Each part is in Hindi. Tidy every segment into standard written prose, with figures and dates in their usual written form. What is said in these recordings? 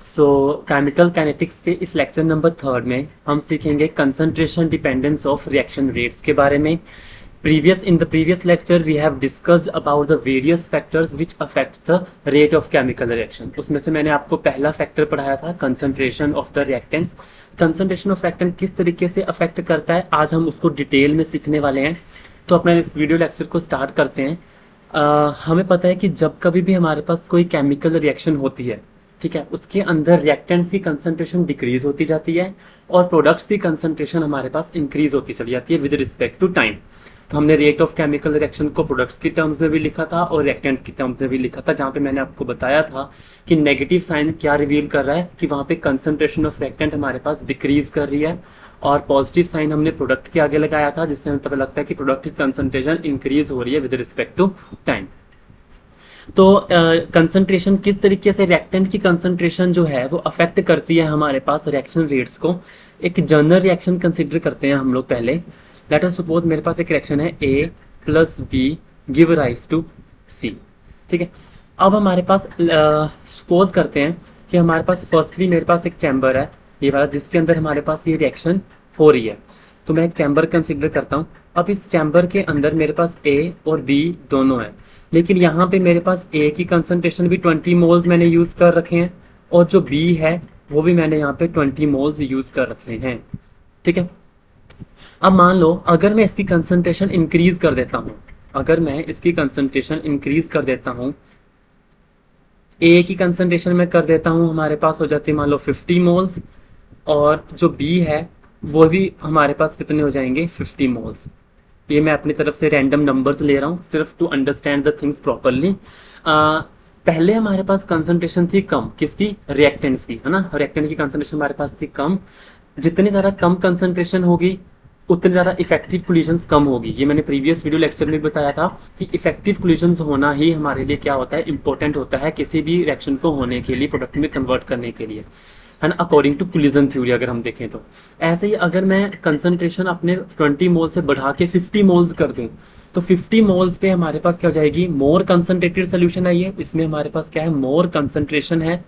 सो केमिकल काइनेटिक्स के इस लेक्चर नंबर 3 में हम सीखेंगे concentration dependence of reaction rates के बारे में। In the previous lecture we have discussed about the various factors which affects the rate of chemical reaction। उसमें से मैंने आपको पहला फैक्टर पढ़ाया था concentration of the reactants। concentration of reactant किस तरीके से अफेक्ट करता है आज हम उसको डिटेल में सीखने वाले हैं। तो अपने इस वीडियो लेक्चर को स्टार्ट करते हैं। हमें पता है कि जब कभी भी हमारे पास कोई केमिकल रिएक्शन होती है, ठीक है, उसके अंदर रिएक्टेंट्स की कंसंट्रेशन डिक्रीज होती जाती है और प्रोडक्ट्स की कंसंट्रेशन हमारे पास इंक्रीज होती चली जाती है विद रिस्पेक्ट टू टाइम। तो हमने रेट ऑफ केमिकल रिएक्शन को प्रोडक्ट्स की टर्म्स में भी लिखा था और रिएक्टेंट्स की टर्म्स में भी लिखा था, जहाँ पे मैंने आपको बताया था कि नेगेटिव साइन क्या रिवील कर रहा है कि वहाँ पे कंसंट्रेशन ऑफ रिएक्टेंट हमारे पास डिक्रीज कर रही है, और पॉजिटिव साइन हमने प्रोडक्ट के आगे लगाया था जिससे हमें पता लगता है कि प्रोडक्ट की कंसंट्रेशन इंक्रीज हो रही है विद रिस्पेक्ट टू टाइम। तो कंसंट्रेशन किस तरीके से रिएक्टेंट की कंसंट्रेशन जो है वो अफेक्ट करती है हमारे पास रिएक्शन रेट्स को। एक जनरल रिएक्शन कंसिडर करते हैं हम लोग पहले। लेट अस सपोज मेरे पास एक रिएक्शन है A plus B give rise to C, ठीक है। अब हमारे पास सपोज करते हैं कि हमारे पास फर्स्टली मेरे पास एक चैम्बर है ये वाला जिसके अंदर हमारे पास ये रिएक्शन हो रही है। तो मैं एक चैम्बर कंसिडर करता हूँ। अब इस चैम्बर के अंदर मेरे पास A और B दोनों है, लेकिन यहाँ पे मेरे पास A की कंसंट्रेशन भी 20 मोल्स मैंने यूज कर रखे हैं और जो B है वो भी मैंने यहाँ पे 20 मोल्स यूज कर रखे हैं, ठीक है। अब मान लो अगर मैं इसकी कंसंट्रेशन इंक्रीज कर देता हूँ, अगर मैं इसकी कंसंट्रेशन इंक्रीज कर देता हूँ, A की कंसंट्रेशन में कर देता हूँ, हमारे पास हो जाती है मान लो 50 मोल्स, और जो B है वो भी हमारे पास कितने हो जाएंगे 50 मोल्स। ये मैं अपनी तरफ से रैंडम नंबर्स ले रहा हूँ सिर्फ to understand the things properly. पहले हमारे पास कंसंट्रेशन थी कम, किसकी, रिएक्टेंट्स की, है ना। रिएक्टेंट की कंसंट्रेशन हमारे पास थी कम। जितनी ज़्यादा कम कंसंट्रेशन होगी उतनी ज़्यादा इफेक्टिव कोलिजन्स कम होगी। ये मैंने प्रीवियस वीडियो लेक्चर में बताया था कि इफेक्टिव कोलिजन्स होना ही हमारे लिए क्या होता है, इंपॉर्टेंट होता है किसी भी रिएक्शन को होने के लिए, प्रोडक्ट में कन्वर्ट करने के लिए, है ना, अकॉर्डिंग टू कोलिजन थ्योरी अगर हम देखें तो। ऐसे ही अगर मैं कंसंट्रेशन अपने 20 मोल से बढ़ा के 50 मोल्स कर दूं तो 50 मोल्स पे हमारे पास क्या हो जाएगी, मोर कंसंट्रेटेड सोल्यूशन है। ये इसमें हमारे पास क्या है, मोर कंसंट्रेशन है,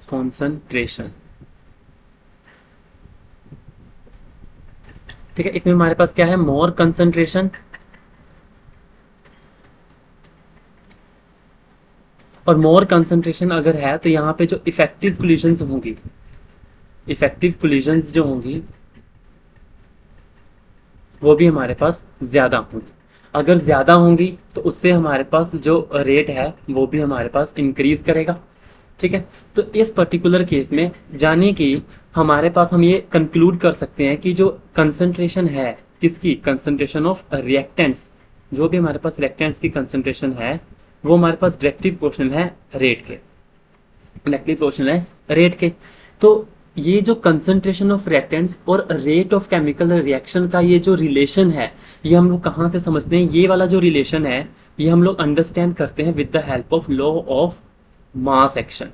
कॉन्सेंट्रेशन, ठीक है। इसमें हमारे पास क्या है, मोर कंसंट्रेशन, और मोर कंसंट्रेशन अगर है तो यहाँ पे जो इफेक्टिव कोलिजन्स होंगी, इफेक्टिव कोलिजन्स जो होंगी वो भी हमारे पास ज़्यादा होंगी। अगर ज़्यादा होंगी तो उससे हमारे पास जो रेट है वो भी हमारे पास इंक्रीज करेगा, ठीक है। तो इस पर्टिकुलर केस में जाने कि हमारे पास हम ये कंक्लूड कर सकते हैं कि जो कंसंट्रेशन है किसकी, कंसंट्रेशन ऑफ रिएक्टेंट्स, जो भी हमारे पास रिएक्टेंट्स की कंसंट्रेशन है वो हमारे पास डायरेक्टली प्रोपोर्शनल है रेट के, डायरेक्टली प्रोपोर्शनल है रेट के। तो ये जो कंसंट्रेशन ऑफ रिएक्टेंट्स और रेट ऑफ केमिकल रिएक्शन का ये जो रिलेशन है ये हम लोग कहाँ से समझते हैं, ये वाला जो रिलेशन है ये हम लोग अंडरस्टैंड करते हैं with the help of law of mass action.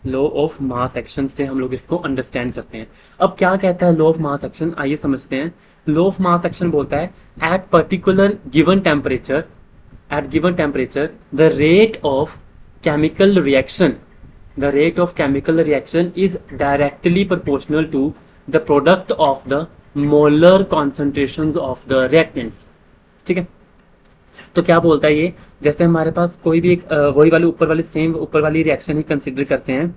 Law of mass action से हम लोग इसको अंडरस्टैंड करते हैं। अब क्या कहता है लॉ ऑफ मास एक्शन, आइए समझते हैं। लॉ ऑफ मास एक्शन बोलता है at particular given temperature, at given temperature the rate of chemical reaction, the rate of chemical reaction is directly proportional to the product of the molar concentrations of the reactants, ठीक है। तो क्या बोलता है ये, जैसे हमारे पास कोई भी एक वही वाली ऊपर वाली सेम ऊपर वाली रिएक्शन ही कंसिडर करते हैं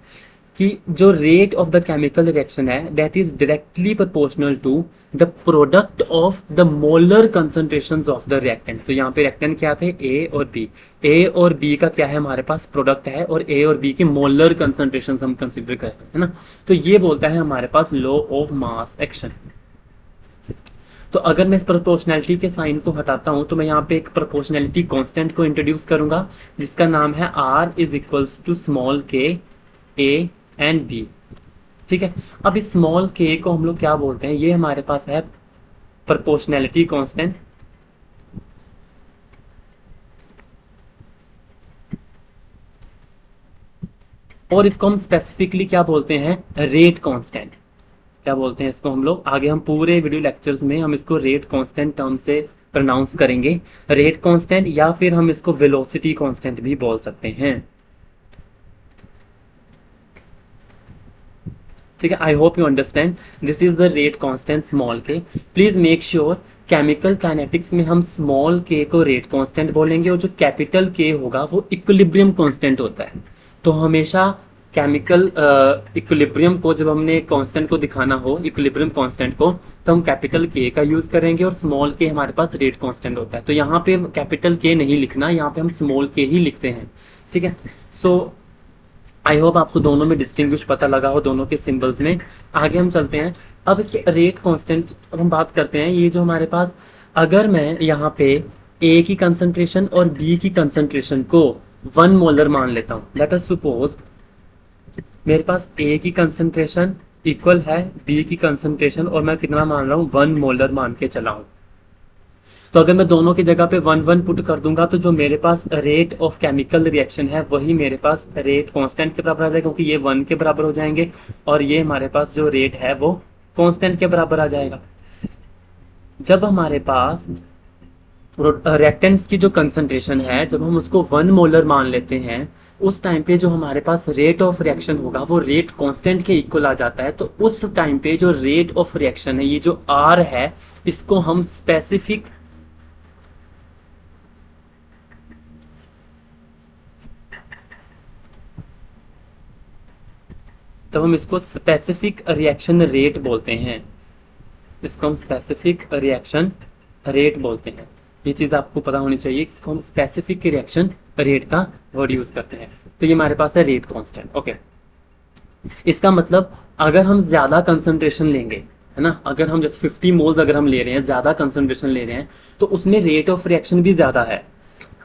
कि जो rate of the chemical reaction है that is directly proportional to the product of the molar concentrations of the reactant. तो यहाँ पे रिएक्टेंट क्या थे, ए और बी, ए और बी का क्या है हमारे पास प्रोडक्ट है और ए और बी के मोलर कंसंट्रेशंस हम कंसिडर कर रहे हैं, है ना। तो ये बोलता है हमारे पास लॉ ऑफ मास एक्शन। तो अगर मैं इस प्रोपोर्शनैलिटी के साइन को हटाता हूं तो मैं यहाँ पे एक प्रोपोर्शनैलिटी कांस्टेंट को इंट्रोड्यूस करूंगा जिसका नाम है R is equals to small K A and B, ठीक है। अब इस स्मॉल के को हम लोग क्या बोलते हैं, ये हमारे पास है प्रोपोर्शनैलिटी कांस्टेंट, और इसको हम स्पेसिफिकली क्या बोलते हैं, रेट कांस्टेंट। क्या बोलते हैं इसको हम लोग, आगे हम पूरे वीडियो लेक्चर्स में हम इसको रेट कांस्टेंट टर्म से प्रोनाउंस करेंगे रेट कांस्टेंट, या फिर हम इसको वेलोसिटी कांस्टेंट भी बोल सकते हैं। ठीक है, I hope you understand, this is the rate constant small k. Please make sure chemical kinetics में हम स्मॉल के को रेट कांस्टेंट बोलेंगे और जो कैपिटल के होगा वो इक्विलिब्रियम कांस्टेंट होता है। तो हमेशा केमिकल इक्विलिब्रियम को जब हमने कांस्टेंट को दिखाना हो, इक्विलिब्रियम कांस्टेंट को, तो हम कैपिटल के का यूज करेंगे और स्मॉल के हमारे पास रेट कांस्टेंट होता है। तो यहाँ पे कैपिटल के नहीं लिखना, यहाँ पे हम स्मॉल के ही लिखते हैं। ठीक है, सो आई होप आपको दोनों में डिस्टिंग्विश पता लगा हो, दोनों के सिंबल्स में। आगे हम चलते हैं, अब इस रेट कांस्टेंट अब हम बात करते हैं। ये जो हमारे पास, अगर मैं यहाँ पे ए की कंसंट्रेशन और बी की कंसंट्रेशन को 1 मोलर मान लेता हूँ, लेट अस सपोज मेरे पास ए की कंसंट्रेशन इक्वल है बी की कंसंट्रेशन और मैं कितना मान रहा हूँ 1 मोलर मान के चला हूँ। तो अगर मैं दोनों की जगह पे 1 पुट कर दूंगा तो जो मेरे पास रेट ऑफ केमिकल रिएक्शन है वही मेरे पास रेट कांस्टेंट के बराबर आ जाएगा, क्योंकि ये 1 के बराबर हो जाएंगे और ये हमारे पास जो रेट है वो कांस्टेंट के बराबर आ जाएगा। जब हमारे पास रिएक्टेंट्स की जो कंसंट्रेशन है, जब हम उसको 1 मोलर मान लेते हैं, उस टाइम पे जो हमारे पास रेट ऑफ रिएक्शन होगा वो रेट कांस्टेंट के इक्वल आ जाता है। तो उस टाइम पे जो रेट ऑफ रिएक्शन है, ये जो आर है, इसको हम स्पेसिफिक तब हम इसको स्पेसिफिक रिएक्शन रेट बोलते हैं। इसको हम स्पेसिफिक रिएक्शन रेट बोलते हैं। ये चीज़ आपको पता होनी चाहिए, इसको हम स्पेसिफिक रिएक्शन रेट का वर्ड यूज करते हैं। तो ये हमारे पास है रेट कांस्टेंट। ओके, इसका मतलब अगर हम ज़्यादा कंसंट्रेशन लेंगे, है ना, अगर हम जैसे 50 मोल्स अगर हम ले रहे हैं, ज़्यादा कंसंट्रेशन ले रहे हैं, तो उसमें रेट ऑफ रिएक्शन भी ज़्यादा है।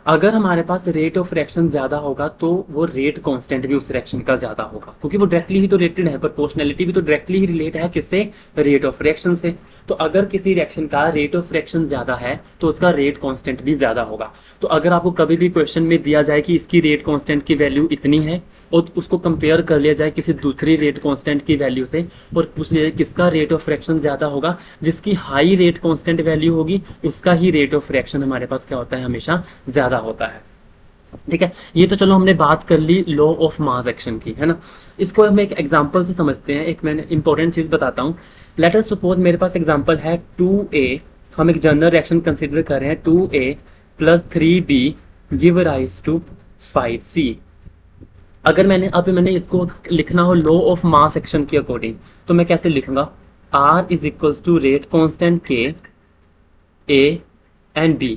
अगर हमारे पास रेट ऑफ रिएक्शन ज्यादा होगा तो वो रेट कांस्टेंट भी उस रिएक्शन का ज्यादा होगा, क्योंकि वो डायरेक्टली ही तो रिलेटेड है। प्रोपोर्शनैलिटी भी तो डायरेक्टली ही रिलेट है किससे, रेट ऑफ रिएक्शन से। तो अगर किसी रिएक्शन का रेट ऑफ रिएक्शन ज्यादा है तो उसका रेट कांस्टेंट भी ज्यादा होगा। तो अगर आपको कभी भी क्वेश्चन में दिया जाए कि इसकी रेट कांस्टेंट की वैल्यू इतनी है और उसको कंपेयर कर लिया जाए किसी दूसरी रेट कांस्टेंट की वैल्यू से और पूछ लिया जाए किसका रेट ऑफ रिएक्शन ज्यादा होगा, जिसकी हाई रेट कांस्टेंट वैल्यू होगी उसका ही रेट ऑफ रिएक्शन हमारे पास क्या होता है, हमेशा ज्यादा होता है। ठीक है, ये तो चलो हमने बात कर ली लॉ ऑफ मास एक्शन की, है ना। इसको हम एक एग्जांपल से समझते हैं। एक मैंने इंपॉर्टेंट चीज बताता हूँ। लेट अस सपोज मेरे पास एग्जांपल है 2A, हम एक जनरल रिएक्शन कंसीडर कर रहे हैं, 2A + 3B give rise to 5C। अगर मैंने इसको लिखना हो लॉ ऑफ मास एक्शन के अकॉर्डिंग, तो मैं कैसे लिखूंगा, R = rate constant K A and B।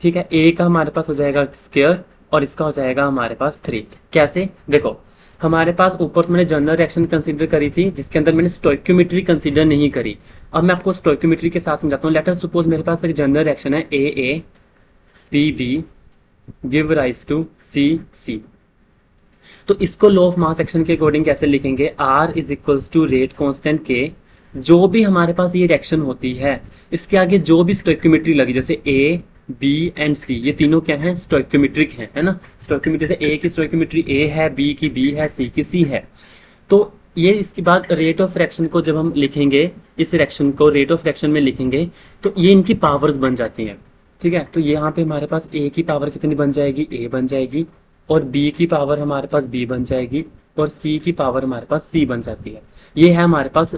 ठीक है, ए का हमारे पास हो जाएगा स्क्वायर और इसका हो जाएगा हमारे पास 3। कैसे, देखो हमारे पास ऊपर तो मैंने जनरल रिएक्शन कंसीडर करी थी जिसके अंदर मैंने स्टोइक्योमेट्री कंसीडर नहीं करी। अब मैं आपको स्टोइक्योमेट्री के साथ समझाता हूँ। लेट अस सपोज मेरे पास एक जनरल रिएक्शन है AA BB give rise to CC। तो इसको लॉ ऑफ मास एक्शन के अकॉर्डिंग कैसे लिखेंगे, R = रेट कांस्टेंट K। जो भी हमारे पास ये रिएक्शन होती है इसके आगे जो भी स्टोइक्योमेट्री लगी, जैसे A B एंड C, ये तीनों क्या हैं, स्टोइक्योमेट्रिक हैं, है ना। स्टोइक्योमेट्री से A की स्टोइक्योमेट्री A है, B की B है, C की C है। तो ये इसके बाद रेट ऑफ रिएक्शन को जब हम लिखेंगे, इस रिएक्शन को रेट ऑफ रिएक्शन में लिखेंगे तो ये इनकी पावर्स बन जाती हैं। ठीक है, तो यहाँ पे हमारे पास A की पावर कितनी बन जाएगी, A बन जाएगी, और B की पावर हमारे पास B बन जाएगी, और C की पावर हमारे पास C बन जाती है। ये है हमारे पास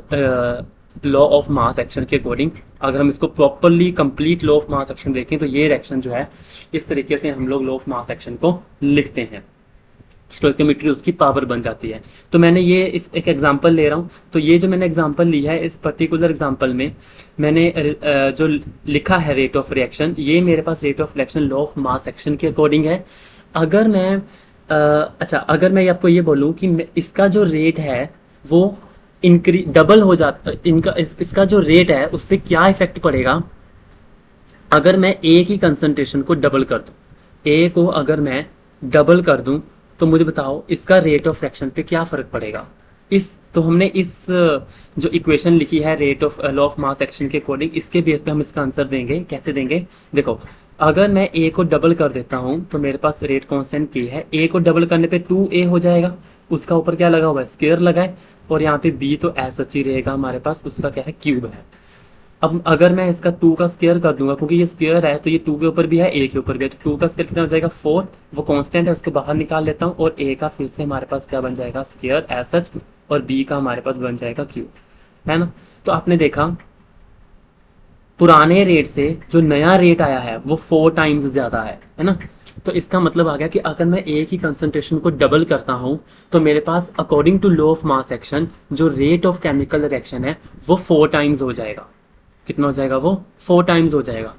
लॉ ऑफ मास एक्शन के अकॉर्डिंग। अगर हम इसको properly complete law of mass action देखें तो ये रिएक्शन जो है इस तरीके से हम लोग लॉ ऑफ मास एक्शन को लिखते हैं। स्टोइक्योमेट्री उसकी पावर बन जाती है। तो मैंने ये इस एक एग्जांपल ले रहा हूँ। तो ये जो मैंने एग्जांपल लिया है, इस पर्टिकुलर एग्जांपल में मैंने जो लिखा है रेट ऑफ रिएक्शन, ये मेरे पास rate of reaction law of mass action के अकॉर्डिंग है। अगर मैं अगर मैं आपको ये बोलूँ कि इसका जो रेट है वो डबल हो जाता, इसका जो रेट है उस पर क्या इफेक्ट पड़ेगा अगर मैं ए की कंसंट्रेशन को डबल कर दूं। ए को अगर मैं डबल कर दूं तो मुझे बताओ इसका रेट ऑफ रिएक्शन पे क्या फर्क पड़ेगा। तो हमने इस जो इक्वेशन लिखी है rate of law of mass action के अकॉर्डिंग, इसके बेस पे हम इसका आंसर देंगे। कैसे देंगे, देखो अगर मैं ए को डबल कर देता हूं तो मेरे पास रेट कांस्टेंट के है, ए को डबल करने पे 2A हो जाएगा, उसका ऊपर क्या लगा हुआ है, स्क्वायर लगा है, और यहाँ पे B तो ऐसा ही रहेगा हमारे पास, उसका क्या है, क्यूब है। अब अगर मैं इसका 2 का स्क्वायर कर दूंगा, क्योंकि ये स्क्वायर है तो ये 2 के ऊपर भी है, a के ऊपर भी है, तो 2 का स्क्वायर कितना हो जाएगा 4, वो कांस्टेंट है उसको बाहर निकाल लेता हूँ, और a का फिर से हमारे पास क्या बन जाएगा स्क्वायर एज सच, और b का हमारे पास बन जाएगा क्यूब, है ना। तो आपने देखा पुराने रेट से जो नया रेट आया है वो 4 टाइम्स ज़्यादा है ना। तो इसका मतलब आ गया कि अगर मैं एक ही कंसंट्रेशन को डबल करता हूँ तो मेरे पास according to law of mass action जो रेट ऑफ केमिकल रिएक्शन है वो 4 टाइम्स हो जाएगा। कितना हो जाएगा वो 4 टाइम्स हो जाएगा।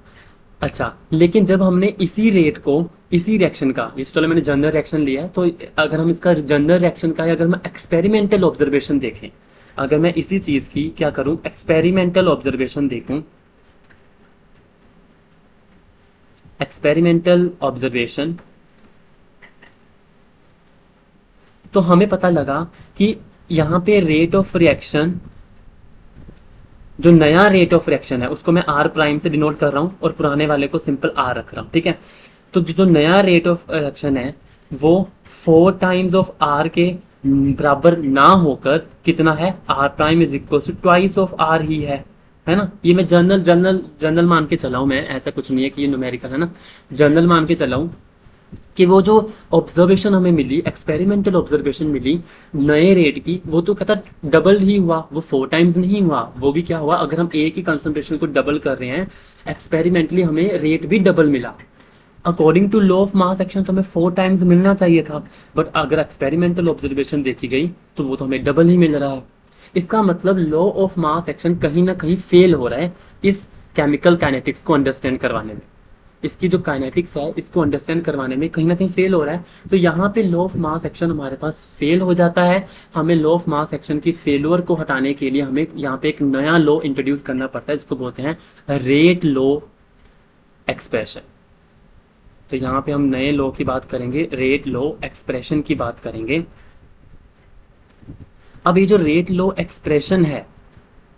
अच्छा, लेकिन जब हमने इसी रेट को इसी रिएक्शन का, ये तो चलो मैंने जनरल रिएक्शन लिया है, तो अगर हम इसका जनरल रिएक्शन का अगर मैं एक्सपेरिमेंटल ऑब्जर्वेशन देखें, अगर मैं इसी चीज़ की क्या करूं एक्सपेरिमेंटल ऑब्जर्वेशन देखूं, एक्सपेरिमेंटल ऑब्जर्वेशन, तो हमें पता लगा कि यहाँ पे रेट ऑफ रिएक्शन, जो नया रेट ऑफ रिएक्शन है उसको मैं आर प्राइम से डिनोट कर रहा हूँ और पुराने वाले को सिंपल आर रख रहा हूँ, ठीक है। तो जो नया रेट ऑफ रिएक्शन है वो 4 टाइम्स ऑफ आर के बराबर ना होकर कितना है, R prime is equal to twice of R ही है ना। ये मैं जनरल जनरल जनरल मान के चला हूँ, मैं ऐसा कुछ नहीं है कि ये न्यूमेरिकल है ना, जनरल मान के चला हूँ कि वो जो ऑब्जर्वेशन हमें मिली, एक्सपेरिमेंटल ऑब्जर्वेशन मिली नए रेट की, वो तो कहता डबल ही हुआ, वो 4 टाइम्स नहीं हुआ। वो भी क्या हुआ, अगर हम एक ही कंसंट्रेशन को डबल कर रहे हैं एक्सपेरिमेंटली हमें रेट भी डबल मिला। According to law of mass action तो हमें 4 टाइम्स मिलना चाहिए था, बट अगर एक्सपेरिमेंटल ऑब्जर्वेशन देखी गई तो वो तो हमें डबल ही मिल रहा है। इसका मतलब लॉ ऑफ मास एक्शन कहीं ना कहीं फेल हो रहा है इस केमिकल काइनेटिक्स को अंडरस्टैंड करवाने में। इसकी जो काइनेटिक्स है इसको अंडरस्टैंड करवाने में कहीं ना कहीं फेल हो रहा है। तो यहाँ पे लॉ ऑफ मास एक्शन हमारे पास फेल हो जाता है। हमें लॉ ऑफ मास एक्शन की फेलुअर को हटाने के लिए हमें यहाँ पे एक नया लॉ इंट्रोड्यूस करना पड़ता है, जिसको बोलते हैं रेट लॉ एक्सप्रेशन। तो यहाँ पे हम नए लॉ की बात करेंगे, रेट लॉ एक्सप्रेशन की बात करेंगे। अब ये जो रेट लॉ एक्सप्रेशन है,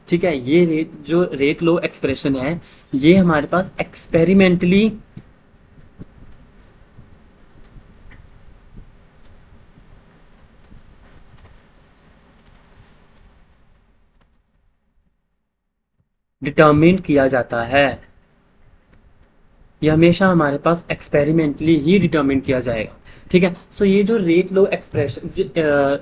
ठीक है, ये जो रेट लॉ एक्सप्रेशन है ये हमारे पास एक्सपेरिमेंटली डिटर्मिन किया जाता है। ये हमेशा हमारे पास एक्सपेरिमेंटली ही डिटर्मिन किया जाएगा, ठीक है। सो ये जो रेट लॉ एक्सप्रेशन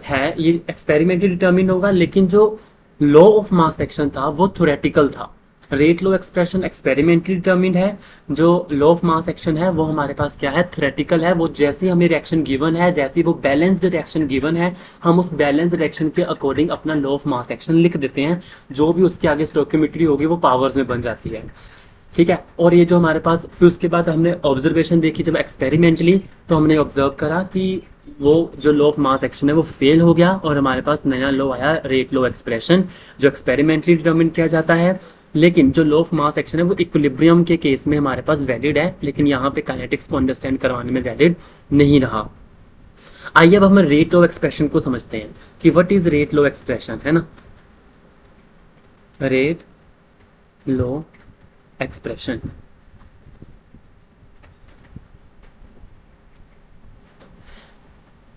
है ये एक्सपेरिमेंटली डिटर्मिन होगा, लेकिन जो लॉ ऑफ मास एक्शन था वो थ्योरेटिकल था। Rate law expression experimentally determined है, जो लॉ ऑफ मास एक्शन है वो हमारे पास क्या है, थ्योरेटिकल है। वो जैसे हमें रिएक्शन गिवन है, जैसे वो बैलेंस्ड रिएक्शन गिवन है, हम उस बैलेंस्ड रिएक्शन के अकॉर्डिंग अपना लॉ ऑफ मास एक्शन लिख देते हैं। जो भी उसके आगे स्टोइकियोमेट्री होगी वो पावर्स में बन जाती है, ठीक है। और ये जो हमारे पास फिर उसके बाद हमने ऑब्जर्वेशन देखी जब एक्सपेरिमेंटली, तो हमने ऑब्जर्व करा कि वो जो लॉ ऑफ मास एक्शन है वो फेल हो गया और हमारे पास नया लॉ आया रेट लॉ एक्सप्रेशन, जो एक्सपेरिमेंटली डिटरमिन किया जाता है। लेकिन जो लॉ ऑफ मास एक्शन है वो इक्विलिब्रियम के केस में हमारे पास वैलिड है, लेकिन यहाँ पे काइनेटिक्स को अंडरस्टैंड करवाने में वैलिड नहीं रहा। आइए अब हम रेट लॉ एक्सप्रेशन को समझते हैं कि what is rate law expression, है ना। रेट लॉ एक्सप्रेशन,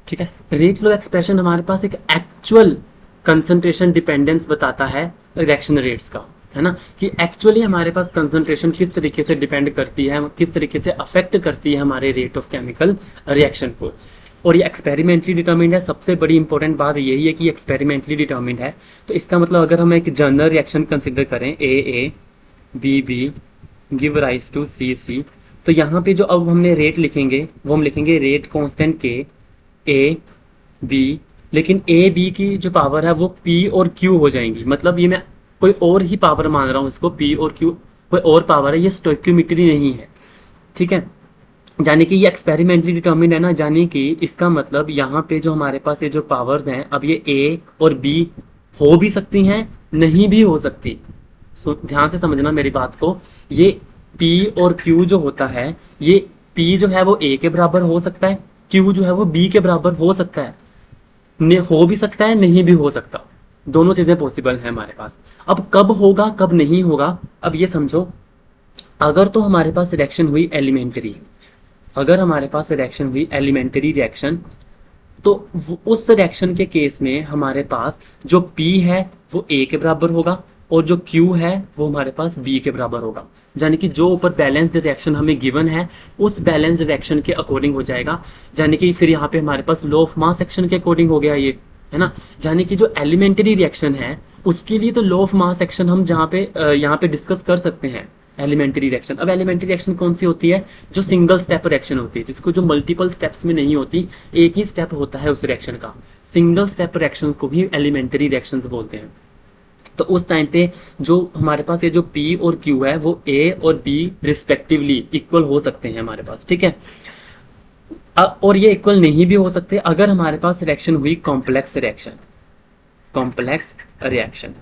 ठीक है। रेट लॉ एक्सप्रेशन हमारे पास एक एक्चुअल कंसंट्रेशन डिपेंडेंस बताता है रिएक्शन रेट्स का, है ना, कि एक्चुअली हमारे पास कंसंट्रेशन किस तरीके से डिपेंड करती है, किस तरीके से अफेक्ट करती है हमारे रेट ऑफ केमिकल रिएक्शन को। और ये एक्सपेरिमेंटली डिटर्मिन्ड है। सबसे बड़ी इंपॉर्टेंट बात यही है कि एक्सपेरिमेंटली डिटर्मिन्ड है। तो इसका मतलब अगर हम एक जनरल रिएक्शन कंसिडर करें, A B B give rise to C C, तो यहाँ पे जो अब हमने रेट लिखेंगे वो हम लिखेंगे रेट कांस्टेंट के ए बी, लेकिन ए बी की जो पावर है वो पी और क्यू हो जाएंगी। मतलब ये मैं कोई और ही पावर मान रहा हूँ इसको, पी और क्यू कोई और पावर है, ये स्टोइकियोमेट्री नहीं है, ठीक है। यानी कि ये एक्सपेरिमेंटली डिटर्मिन्ड है ना, यानी कि इसका मतलब यहाँ पे जो हमारे पास ये जो पावर्स हैं, अब ये ए और बी हो भी सकती हैं, नहीं भी हो सकती। ध्यान से समझना मेरी बात को। ये P और Q जो होता है, ये P जो है वो A के बराबर हो सकता है, Q जो है वो B के बराबर हो सकता है, हो भी सकता है, नहीं भी हो सकता। दोनों चीजें पॉसिबल है हमारे पास। अब कब होगा कब नहीं होगा, अब ये समझो। अगर तो हमारे पास रिएक्शन हुई एलिमेंट्री, अगर हमारे पास रिएक्शन हुई एलिमेंट्री रिएक्शन, तो उस रिएक्शन के केस में हमारे पास जो P है वो A के बराबर होगा, और जो Q है वो हमारे पास B के बराबर होगा। यानी कि जो ऊपर बैलेंस्ड रिएक्शन हमें गिवन है उस बैलेंस्ड रिएक्शन के अकॉर्डिंग हो जाएगा। यानी कि फिर यहाँ पे हमारे पास लॉ ऑफ मास एक्शन के अकॉर्डिंग हो गया ये, है ना। यानी कि जो एलिमेंट्री रिएक्शन है उसके लिए तो लॉ ऑफ मास एक्शन हम जहाँ पे यहाँ पे डिस्कस कर सकते हैं एलिमेंट्री रिएक्शन। अब एलिमेंट्री रिएक्शन कौन सी होती है? जो सिंगल स्टेप रिएक्शन होती है, जिसको जो मल्टीपल स्टेप्स में नहीं होती, एक ही स्टेप होता है उस रिएक्शन का। सिंगल स्टेप रिएक्शन को भी एलिमेंट्री रिएक्शंस बोलते हैं। तो उस टाइम पे जो हमारे पास ये जो P और Q है वो A और B रिस्पेक्टिवली इक्वल हो सकते हैं हमारे पास, ठीक है। और ये इक्वल नहीं भी हो सकते अगर हमारे पास रिएक्शन हुई कॉम्प्लेक्स रिएक्शन। कॉम्प्लेक्स रिएक्शन,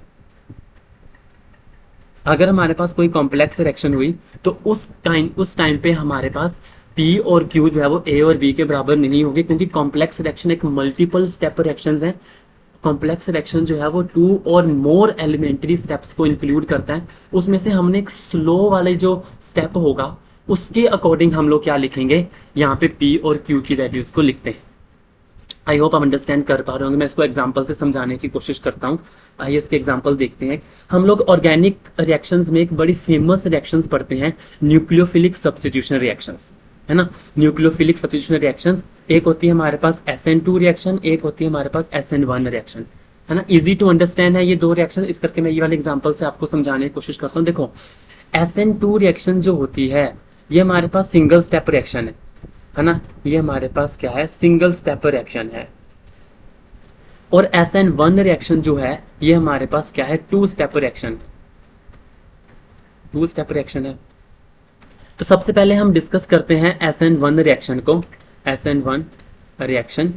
अगर हमारे पास कोई कॉम्प्लेक्स रिएक्शन हुई तो उस टाइम पे हमारे पास P और Q जो है वो A और B के बराबर नहीं होगी, क्योंकि कॉम्प्लेक्स रिएक्शन एक मल्टीपल स्टेप रिएक्शंस हैं। कॉम्प्लेक्स रिएक्शन जो है वो 2 और मोर एलिमेंट्री स्टेप्स को इंक्लूड करता है। उसमें से हमने एक स्लो वाले जो स्टेप होगा उसके अकॉर्डिंग हम लोग क्या लिखेंगे, यहाँ पे P और Q की वैल्यूज को लिखते हैं। आई होप आप अंडरस्टैंड कर पा रहे होंगे। मैं इसको एग्जांपल से समझाने की कोशिश करता हूँ। आइए इसके एग्जांपल देखते हैं। हम लोग ऑर्गेनिक रिएक्शंस में एक बड़ी फेमस रिएक्शंस पढ़ते हैं, न्यूक्लियोफिलिक सब्स्टिट्यूशन रिएक्शंस, है ना। न्यूक्लियोफिलिक सब्स्टिट्यूशन रिएक्शंस, एक होती है हमारे पास SN2 रिएक्शन, एक होती है हमारे पास SN1 रिएक्शन, है ना। इजी टू अंडरस्टैंड है ये दो रिएक्शन। इस करके मैं ये वाले एग्जांपल से आपको समझाने की कोशिश करता हूँ। देखो SN2 रिएक्शन जो होती है ये हमारे पास सिंगल स्टेप रिएक्शन है ना। ये हमारे पास क्या है, सिंगल स्टेप रिएक्शन है। और SN1 रिएक्शन जो है ये हमारे पास क्या है, 2 स्टेप रिएक्शन, 2 स्टेप रिएक्शन है। तो सबसे पहले हम डिस्कस करते हैं SN1 रिएक्शन को। SN1 रिएक्शन,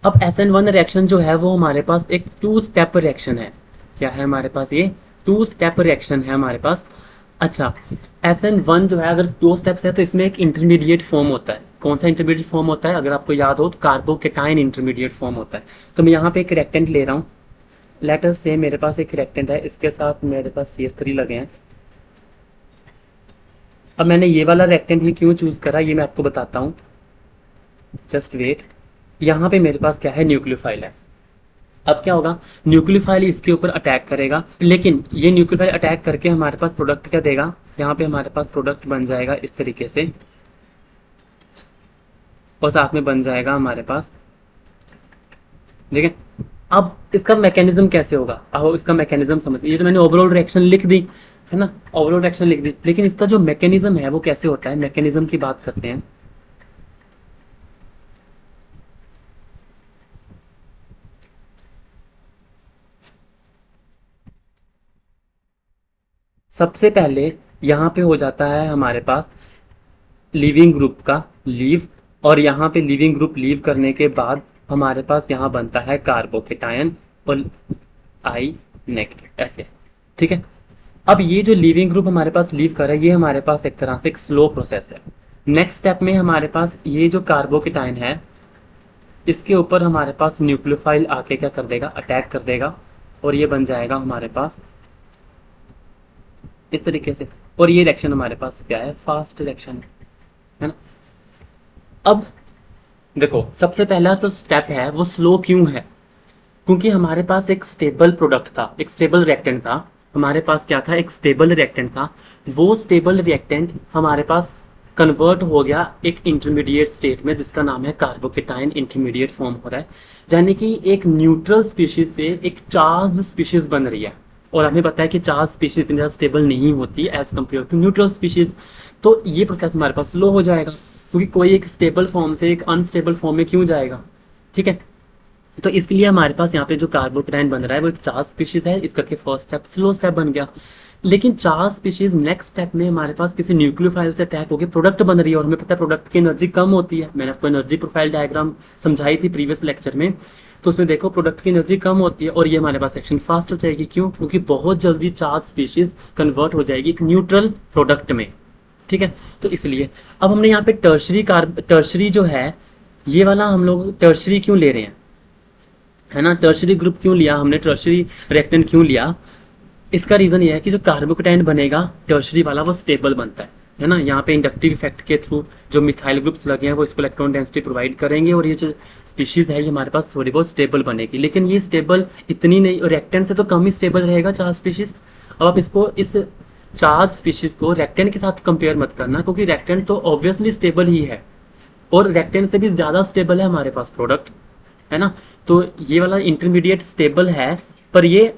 अब SN1 रिएक्शन जो है वो हमारे पास एक 2 स्टेप रिएक्शन है। क्या है हमारे पास, ये 2 स्टेप रिएक्शन है हमारे पास। अच्छा, SN1 जो है अगर 2 स्टेप्स है तो इसमें एक इंटरमीडिएट फॉर्म होता है। कौन सा इंटरमीडिएट फॉर्म होता है, अगर आपको याद हो तो कार्बोकेटाइन इंटरमीडिएट फॉर्म होता है। तो मैं यहाँ पे एक रिएक्टेंट ले रहा हूँ। लेट अस से मेरे पास एक रिएक्टेंट है, इसके साथ मेरे पास CH3 लगे हैं। अब मैंने ये वाला रिएक्टेंट ही क्यों चूज करा ये मैं आपको बताता हूँ, जस्ट वेट। यहाँ पे मेरे पास क्या है, न्यूक्लियोफाइल है। अब क्या होगा, न्यूक्लियोफाइल इसके ऊपर अटैक करेगा, लेकिन ये न्यूक्लियोफाइल अटैक करके हमारे पास प्रोडक्ट क्या देगा, यहाँ पे हमारे पास प्रोडक्ट बन जाएगा इस तरीके से, और साथ में बन जाएगा हमारे पास, ठीक है। अब इसका मैकेनिज्म कैसे होगा, अब इसका मैकेनिज्म समझ। ये तो मैंने ओवरऑल रिएक्शन लिख दी, है ना, ओवरऑल रिएक्शन लिख दी, लेकिन इसका जो मैकेनिज्म है वो कैसे होता है, मैकेनिज्म की बात करते हैं। सबसे पहले यहाँ पे हो जाता है हमारे पास लीविंग ग्रुप का लीव, और यहाँ पे लीविंग ग्रुप लीव करने के बाद हमारे पास यहाँ बनता है कार्बोकेटायन और I नेगेटिव, ऐसे, ठीक है। अब ये जो लीविंग ग्रुप हमारे पास लीव कर रहा है ये हमारे पास एक तरह से एक स्लो प्रोसेस है। नेक्स्ट स्टेप में हमारे पास ये जो कार्बोकेटायन है इसके ऊपर हमारे पास न्यूक्लियोफाइल आके क्या कर देगा, अटैक कर देगा, और ये बन जाएगा हमारे पास इस तरीके से। और ये रिएक्शन हमारे पास क्या है, फास्ट रिएक्शन है ना। अब देखो सबसे पहला तो स्टेप है वो स्लो क्यों है, क्योंकि हमारे पास एक स्टेबल प्रोडक्ट था, एक स्टेबल रिएक्टेंट था। हमारे पास क्या था, एक स्टेबल रिएक्टेंट था। वो स्टेबल रिएक्टेंट हमारे पास कन्वर्ट हो गया एक इंटरमीडिएट स्टेट में जिसका नाम है कार्बोकेटाइन इंटरमीडिएट फॉर्म हो रहा है। यानी कि एक न्यूट्रल स्पीशीज से एक चार्ज स्पीशीज बन रही है, और हमें पता है कि चार्ज स्पीशीज इतनी ज़्यादा स्टेबल नहीं होती as compared to neutral species. तो ये प्रोसेस हमारे पास स्लो हो जाएगा, क्योंकि कोई एक स्टेबल फॉर्म से एक अनस्टेबल फॉर्म में क्यों जाएगा, ठीक है। तो इसलिए हमारे पास यहाँ पे जो कार्बोकेटाइन बन रहा है वो एक चार्ज स्पीशीज है, इस करके फर्स्ट स्टेप स्लो स्टेप बन गया। लेकिन चार्ज स्पीशीज नेक्स्ट स्टेप में हमारे पास किसी न्यूक्लियोफाइल से अटैक होकर प्रोडक्ट बन रही है, और हमें पता है प्रोडक्ट की एनर्जी कम होती है। मैंने आपको एनर्जी प्रोफाइल डायग्राम समझाई थी प्रीवियस लेक्चर में, तो उसमें देखो प्रोडक्ट की एनर्जी कम होती है और ये हमारे पास एक्शन फास्ट हो जाएगी। क्यों, क्योंकि बहुत जल्दी चार्ज स्पीशीज कन्वर्ट हो जाएगी एक न्यूट्रल प्रोडक्ट में, ठीक है। तो इसलिए अब हमने यहाँ पे टर्शरी जो है ये वाला हम लोग टर्शरी क्यों ले रहे हैं, है ना, टर्शरी ग्रुप क्यों लिया हमने, टर्शरी रिएक्टेंट क्यों लिया। इसका रीजन ये है कि जो कार्बोकेटाइन बनेगा टर्शरी वाला वो स्टेबल बनता है। है ना। यहाँ पे इंडक्टिव इफेक्ट के थ्रू जो मिथाइल ग्रुप्स लगे हैं वो इसको इलेक्ट्रॉन डेंसिटी प्रोवाइड करेंगे और ये जो स्पीशीज है ये हमारे पास थोड़ी बहुत स्टेबल बनेगी, लेकिन ये स्टेबल इतनी नहीं, रेक्टेंट से तो कम ही स्टेबल रहेगा चार्ज स्पीशीज। अब आप इसको इस चार्ज स्पीशीज को रेक्टेंट के साथ कंपेयर मत करना, क्योंकि रेक्टेंट तो ऑब्वियसली स्टेबल ही है और रेक्टेंट से भी ज़्यादा स्टेबल है हमारे पास प्रोडक्ट, है ना। तो ये वाला इंटरमीडिएट स्टेबल है, पर ये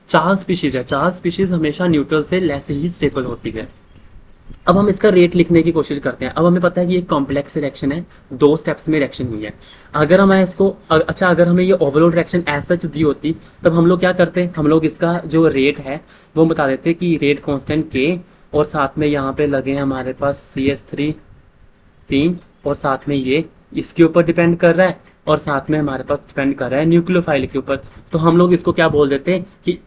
चार्ज स्पीशीज है, चार्ज स्पीशीज हमेशा न्यूट्रल से लेस ही स्टेबल होती है। अब हम इसका रेट लिखने की कोशिश करते हैं। अब हमें पता है कि ये कॉम्प्लेक्स रिएक्शन है, 2 स्टेप्स में रिएक्शन हुई है। अगर हमें इसको अच्छा, अगर हमें ये ओवरऑल रिएक्शन एज सच दी होती तब हम लोग क्या करते हैं, हम लोग इसका जो रेट है वो बता देते कि रेट कांस्टेंट के, और साथ में यहाँ पे लगे हैं हमारे पास CH3 3, और साथ में ये इसके ऊपर डिपेंड कर रहा है और साथ में हमारे पास डिपेंड कर रहा है न्यूक्लियोफाइल के ऊपर। तो हम लोग इसको क्या बोल देते हैं कि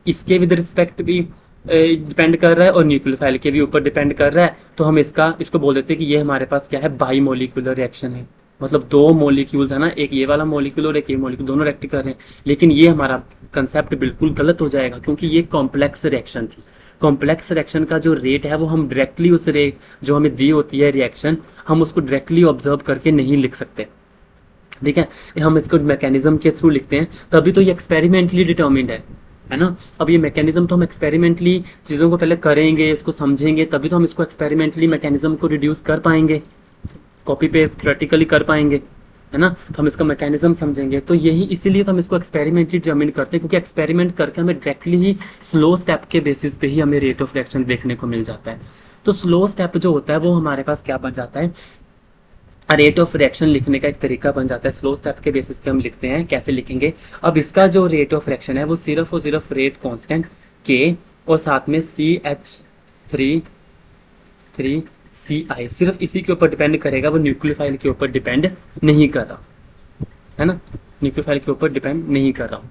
इसके विद रिस्पेक्ट भी डिपेंड कर रहा है और न्यूक्लियोफाइल के भी ऊपर डिपेंड कर रहा है। तो हम इसको बोल देते हैं कि ये हमारे पास क्या है, बाई मोलिकुलर रिएक्शन है। मतलब 2 मोलिक्यूल्स है ना, एक ये वाला मोलिक्यूल और एक ये मोलिक्यूल, दोनों रिएक्ट कर रहे हैं। लेकिन ये हमारा कंसेप्ट बिल्कुल गलत हो जाएगा, क्योंकि ये कॉम्प्लेक्स रिएक्शन थी। कॉम्प्लेक्स रिएक्शन का जो रेट है वो हम डायरेक्टली उस रेट जो हमें दी होती है रिएक्शन, हम उसको डायरेक्टली ऑब्जर्व करके नहीं लिख सकते, ठीक है। हम इसको मैकेनिज्म के थ्रू लिखते हैं, तभी तो ये एक्सपेरिमेंटली डिटर्मिंड है ना। अब ये मैकेनिज्म तो हम एक्सपेरिमेंटली चीज़ों को पहले करेंगे, इसको समझेंगे, तभी तो हम इसको एक्सपेरिमेंटली मैकेनिज्म को रिड्यूस कर पाएंगे, कॉपी पे थ्योरेटिकली कर पाएंगे, है ना। तो हम इसका मैकेनिज्म समझेंगे, तो यही इसीलिए तो हम इसको एक्सपेरिमेंटली डिटर्मिन करते हैं, क्योंकि एक्सपेरिमेंट करके हमें डायरेक्टली ही स्लो स्टेप के बेसिस पे ही हमें रेट ऑफ रिएक्शन देखने को मिल जाता है। तो स्लो स्टेप जो होता है वो हमारे पास क्या बन जाता है, रेट ऑफ रिएक्शन लिखने का एक तरीका बन जाता है। स्लो स्टेप के बेसिस पे हम लिखते हैं, कैसे लिखेंगे। अब इसका जो रेट ऑफ रिएक्शन है वो सिर्फ और सिर्फ रेट कांस्टेंट के और साथ में CH3 सिर्फ इसी के ऊपर डिपेंड करेगा, वो न्यूक्लियोफाइल के ऊपर डिपेंड नहीं कर रहा, है ना, न्यूक्लियोफाइल के ऊपर डिपेंड नहीं कर रहा।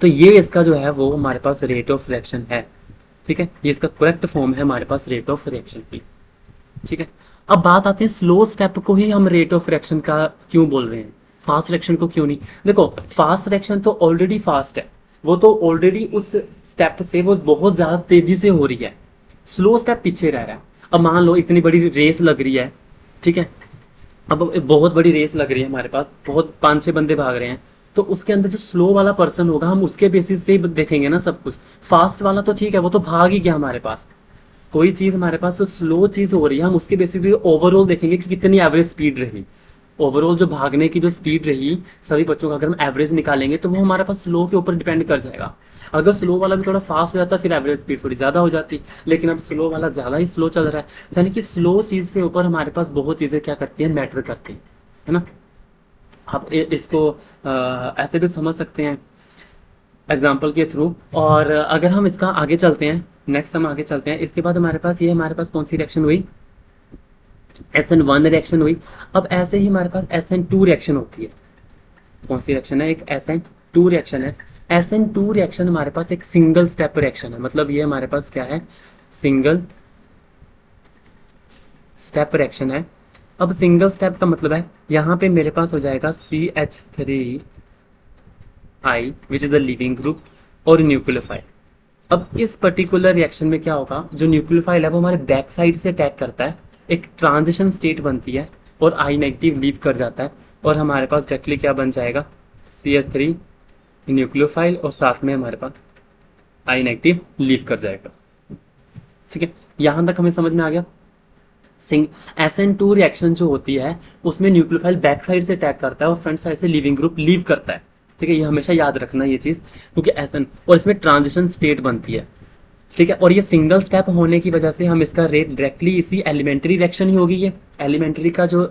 तो ये इसका जो है वो हमारे पास रेट ऑफ रिएक्शन है, ठीक है। ये इसका करेक्ट फॉर्म है हमारे पास रेट ऑफ रिएक्शन की, ठीक है। अब बात आती है स्लो स्टेप को ही हम रेट ऑफ रिएक्शन का क्यों बोल रहे हैं, फास्ट रिएक्शन को क्यों नहीं। देखो फास्ट रिएक्शन तो ऑलरेडी फास्ट है, वो तो ऑलरेडी उस स्टेप से वो बहुत ज्यादा तेजी से हो रही है, स्लो स्टेप पीछे रह रहा है। अब मान लो इतनी बड़ी रेस लग रही है, ठीक है, अब बहुत बड़ी रेस लग रही है हमारे पास, बहुत 5-6 बंदे भाग रहे हैं, तो उसके अंदर जो स्लो वाला पर्सन होगा हम उसके बेसिस पे ही देखेंगे ना सब कुछ। फास्ट वाला तो ठीक है, वो तो भाग ही गया हमारे पास, कोई चीज हमारे पास तो स्लो चीज हो रही है, हम उसके बेसिस पे ओवरऑल देखेंगे कि कितनी एवरेज स्पीड रही, ओवरऑल जो भागने की जो स्पीड रही सभी बच्चों का, अगर हम एवरेज निकालेंगे तो वो हमारे पास स्लो के ऊपर डिपेंड कर जाएगा। अगर स्लो वाला भी थोड़ा फास्ट हो जाता फिर एवरेज स्पीड थोड़ी ज़्यादा हो जाती, लेकिन अब स्लो वाला ज़्यादा ही स्लो चल रहा है, यानी कि स्लो चीज़ के ऊपर हमारे पास बहुत चीज़ें क्या करती हैं, मैटर करती हैं, है ना। आप इसको ऐसे भी समझ सकते हैं एग्जाम्पल के थ्रू। और अगर हम इसका आगे चलते हैं, नेक्स्ट हम आगे चलते हैं, इसके बाद हमारे पास कौन सी रिएक्शन हुई, SN1 रिएक्शन हुई। अब ऐसे ही हमारे पास SN2 रिएक्शन होती है। कौन सी रिएक्शन है, एक SN2 रिएक्शन है। SN2 रिएक्शन हमारे पास एक सिंगल स्टेप रिएक्शन है, मतलब ये हमारे पास क्या है, सिंगल स्टेप रिएक्शन है। अब सिंगल स्टेप का मतलब है यहाँ पे मेरे पास हो जाएगा CH3 I which is the leaving group और न्यूक्लियोफाइल। अब इस पर्टिकुलर रिएक्शन में क्या होगा, जो न्यूक्लियोफाइल है वो हमारे बैक साइड से अटैक करता है, एक ट्रांजिशन स्टेट बनती है और I नेगेटिव लीव कर जाता है और हमारे पास डायरेक्टली क्या बन जाएगा, CH3 न्यूक्लियोफाइल और साथ में हमारे पास I नेगेटिव लीव कर जाएगा, ठीक है। यहाँ तक हमें समझ में आ गया। SN2 रिएक्शन जो होती है उसमें न्यूक्लियोफाइल बैक साइड से अटैक करता है और फ्रंट साइड से लीविंग ग्रुप लीव करता है, ठीक है। ये हमेशा याद रखना ये चीज़, क्योंकि SN और इसमें ट्रांजिशन स्टेट बनती है, ठीक है। और ये सिंगल स्टेप होने की वजह से हम इसका रेट डायरेक्टली इसी एलिमेंट्री रिएक्शन ही होगी। ये एलिमेंट्री का जो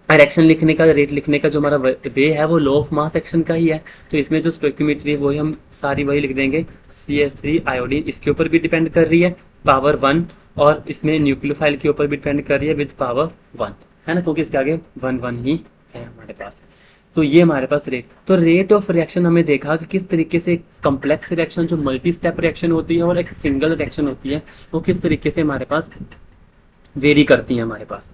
रिएक्शन लिखने का, रेट लिखने का जो हमारा वे है वो लॉ ऑफ मास एक्शन का ही है। तो इसमें जो स्टोइकियोमेट्री है वही हम सारी वही लिख देंगे, CH3 आयोडीन इसके ऊपर भी डिपेंड कर रही है पावर 1 और इसमें न्यूक्लियोफाइल के ऊपर भी डिपेंड कर रही है विद पावर 1, है ना, क्योंकि इसके आगे 1 ही है हमारे पास। तो ये हमारे पास तो रेट ऑफ रिएक्शन हमें देखा कि किस तरीके से कॉम्प्लेक्स रिएक्शन जो मल्टी स्टेप रिएक्शन होती है और एक सिंगल रिएक्शन होती है वो किस तरीके से हमारे पास वेरी करती है हमारे पास।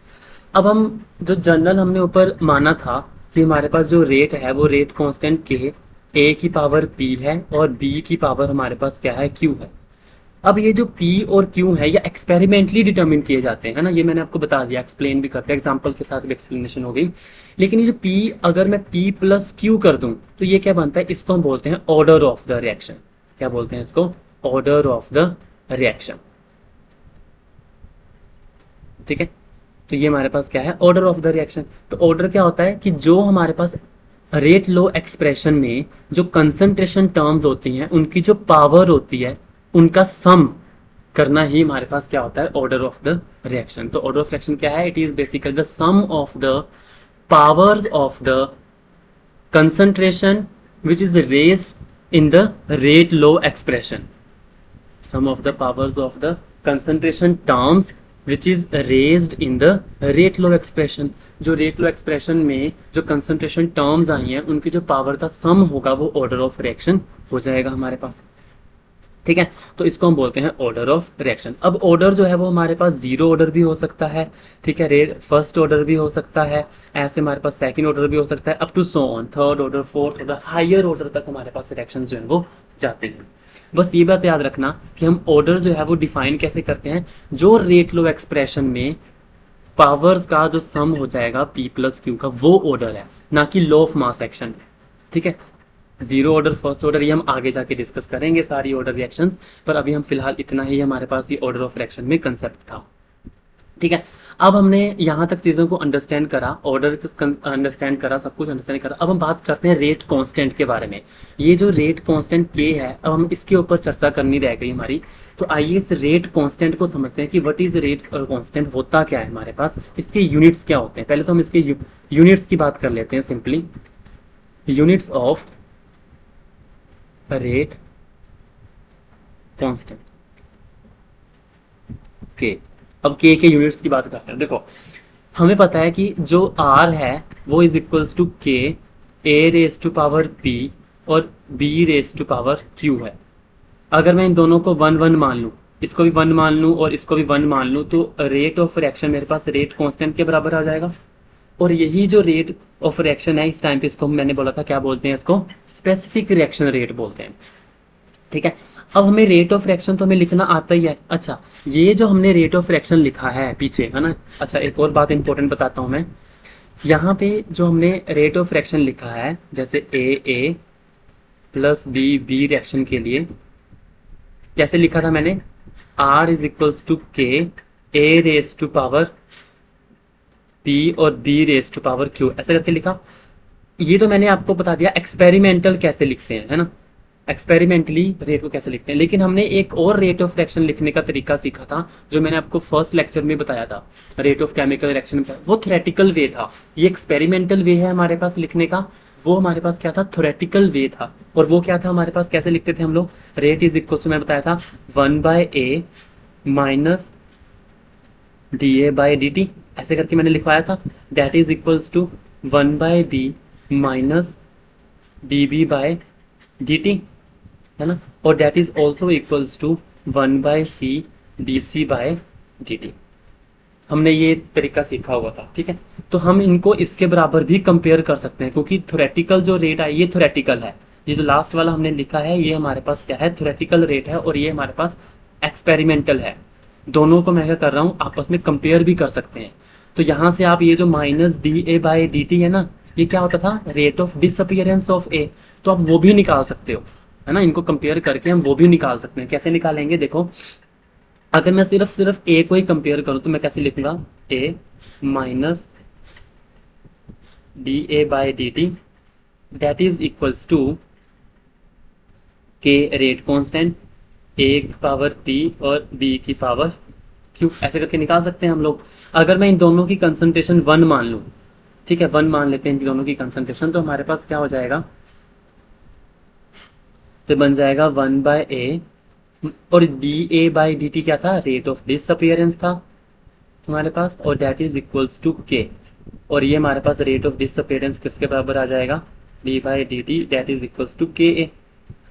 अब हम जो जनरल हमने ऊपर माना था कि हमारे पास जो रेट है वो रेट कांस्टेंट के A की पावर P है और B की पावर हमारे पास क्या है, Q है। अब ये जो P और Q है ये एक्सपेरिमेंटली डिटरमिन किए जाते हैं, है ना, ये मैंने आपको बता दिया, एक्सप्लेन भी करते हैं, एग्जांपल के साथ भी एक्सप्लेनेशन हो गई। लेकिन ये जो P, अगर मैं P प्लस Q कर दूं तो ये क्या बनता है, इसको हम बोलते हैं ऑर्डर ऑफ द रिएक्शन। क्या बोलते हैं इसको, ऑर्डर ऑफ द रिएक्शन। ठीक है, तो ये हमारे पास क्या है, ऑर्डर ऑफ द रिएक्शन। तो ऑर्डर क्या होता है कि जो हमारे पास रेट लो एक्सप्रेशन में जो कंसंट्रेशन टर्म्स होती हैं उनकी जो पावर होती है उनका सम करना ही हमारे पास क्या होता है, ऑर्डर ऑफ द रिएक्शन। तो ऑर्डर ऑफ रिएक्शन क्या है, it is basically the sum of the powers of the concentration which is raised in the rate law expression, sum of the powers of the concentration terms which is raised in the rate law expression। जो rate law expression में जो concentration terms आई हैं उनकी जो पावर का सम होगा वो ऑर्डर ऑफ रिएक्शन हो जाएगा हमारे पास। ठीक है, तो इसको हम बोलते हैं ऑर्डर ऑफ रिएक्शन। अब ऑर्डर जो है वो हमारे पास जीरो ऑर्डर भी हो सकता है, ठीक है, रेट फर्स्ट ऑर्डर भी हो सकता है, ऐसे हमारे पास सेकंड ऑर्डर भी हो सकता है, up to so on, third order, fourth order, higher order तक हमारे पास रिएक्शंस जो है वो जाते हैं। बस ये बात याद रखना कि हम ऑर्डर जो है वो डिफाइन कैसे करते हैं, जो रेट लो एक्सप्रेशन में पावर्स का जो सम हो जाएगा P प्लस क्यू का वो ऑर्डर है, ना कि लॉ ऑफ मास एक्शन में। ठीक है, जीरो ऑर्डर, फर्स्ट ऑर्डर, ये हम आगे जाके डिस्कस करेंगे सारी ऑर्डर रिएक्शंस, पर अभी हम फिलहाल इतना ही हमारे पास ये ऑर्डर ऑफ रिएक्शन में कंसेप्ट था। ठीक है, अब हमने यहाँ तक चीज़ों को अंडरस्टैंड करा, ऑर्डर अंडरस्टैंड करा, सब कुछ अंडरस्टैंड करा। अब हम बात करते हैं रेट कांस्टेंट के बारे में। ये जो रेट कांस्टेंट K है, अब हम इसके ऊपर चर्चा करनी रह गई हमारी। तो आइए इस रेट कांस्टेंट को समझते हैं कि व्हाट इज रेट कांस्टेंट, होता क्या है हमारे पास, इसके यूनिट्स क्या होते हैं। पहले तो हम इसके यूनिट्स की बात कर लेते हैं simply. Units of rate constant K। अब K के यूनिट्स की बात करते हैं। देखो, हमें पता है कि जो R है वो is equals to K A raise to power P और B raise to power Q है। अगर मैं इन दोनों को 1 1 मान लूँ, इसको भी 1 मान लूँ और इसको भी 1 मान लूँ, तो रेट ऑफ रिएक्शन मेरे पास रेट कांस्टेंट के बराबर आ जाएगा। और यही जो रेट ऑफ रिएक्शन है इस टाइम पे, इसको मैंने बोला था क्या बोलते हैं, इसको स्पेसिफिक रिएक्शन रेट बोलते हैं। ठीक है, अब हमें रेट ऑफ रिएक्शन तो हमें लिखना आता ही है। अच्छा, ये जो हमने रेट ऑफ रिएक्शन लिखा है पीछे, है ना। अच्छा, एक और बात इंपॉर्टेंट बताता हूँ मैं, यहाँ पे जो हमने रेट ऑफ रिएक्शन लिखा है, जैसे ए प्लस बी रिएक्शन के लिए कैसे लिखा था मैंने, R is equals to K A raise to power P और B raise to power Q, ऐसे करके लिखा। ये तो मैंने आपको बता दिया एक्सपेरिमेंटल कैसे लिखते हैं, है ना, एक्सपेरिमेंटली रेट को कैसे लिखते हैं। लेकिन हमने एक और रेट ऑफ रिएक्शन लिखने का तरीका सीखा था जो मैंने आपको फर्स्ट लेक्चर में बताया था, रेट ऑफ केमिकल रिएक्शन का। वो थ्योरेटिकल वे था, ये एक्सपेरिमेंटल वे है हमारे पास लिखने का। वो हमारे पास क्या था, थ्योरेटिकल वे था। और वो क्या था हमारे पास, कैसे लिखते थे हम लोग, रेट इज इक्वल टू, मैंने बताया था 1/A माइनस dA/dt, ऐसे करके मैंने लिखवाया था। That is equals to 1/B minus dB/dt, है ना, और that is also equals to 1/C dC/dt। हमने ये तरीका सीखा हुआ था। ठीक है, तो हम इनको इसके बराबर भी कंपेयर कर सकते हैं, क्योंकि थ्योरेटिकल जो रेट है ये थ्योरेटिकल है। ये जो लास्ट वाला हमने लिखा है ये हमारे पास क्या है, थ्योरेटिकल रेट है, और ये हमारे पास एक्सपेरिमेंटल है। दोनों को मैं क्या कर रहा हूँ, आपस में कंपेयर भी कर सकते हैं। तो यहाँ से आप ये जो माइनस dA/dt है ना, ये क्या होता था, rate of disappearance of A, तो आप वो भी निकाल सकते हो, है ना। इनको कंपेयर करके हम वो भी निकाल सकते हैं। कैसे निकालेंगे, देखो, अगर मैं सिर्फ A को ही कंपेयर करूँ तो मैं कैसे लिखूंगा, A minus dA/dt that is equals to K rate constant, A की पावर P और B की पावर Q, ऐसे करके निकाल सकते हैं हम लोग। अगर मैं इन दोनों की कंसंट्रेशन 1 मान लूँ, ठीक है, 1 मान लेते हैं इन दोनों की कंसंट्रेशन, तो हमारे पास क्या हो जाएगा, तो बन जाएगा 1/A, और dA/dt क्या था, रेट ऑफ डिसअपियरेंस था हमारे पास, और that is equals to K, और ये हमारे पास रेट ऑफ डिसअपियरेंस किसके बराबर आ जाएगा, d/dt that is equals to KA।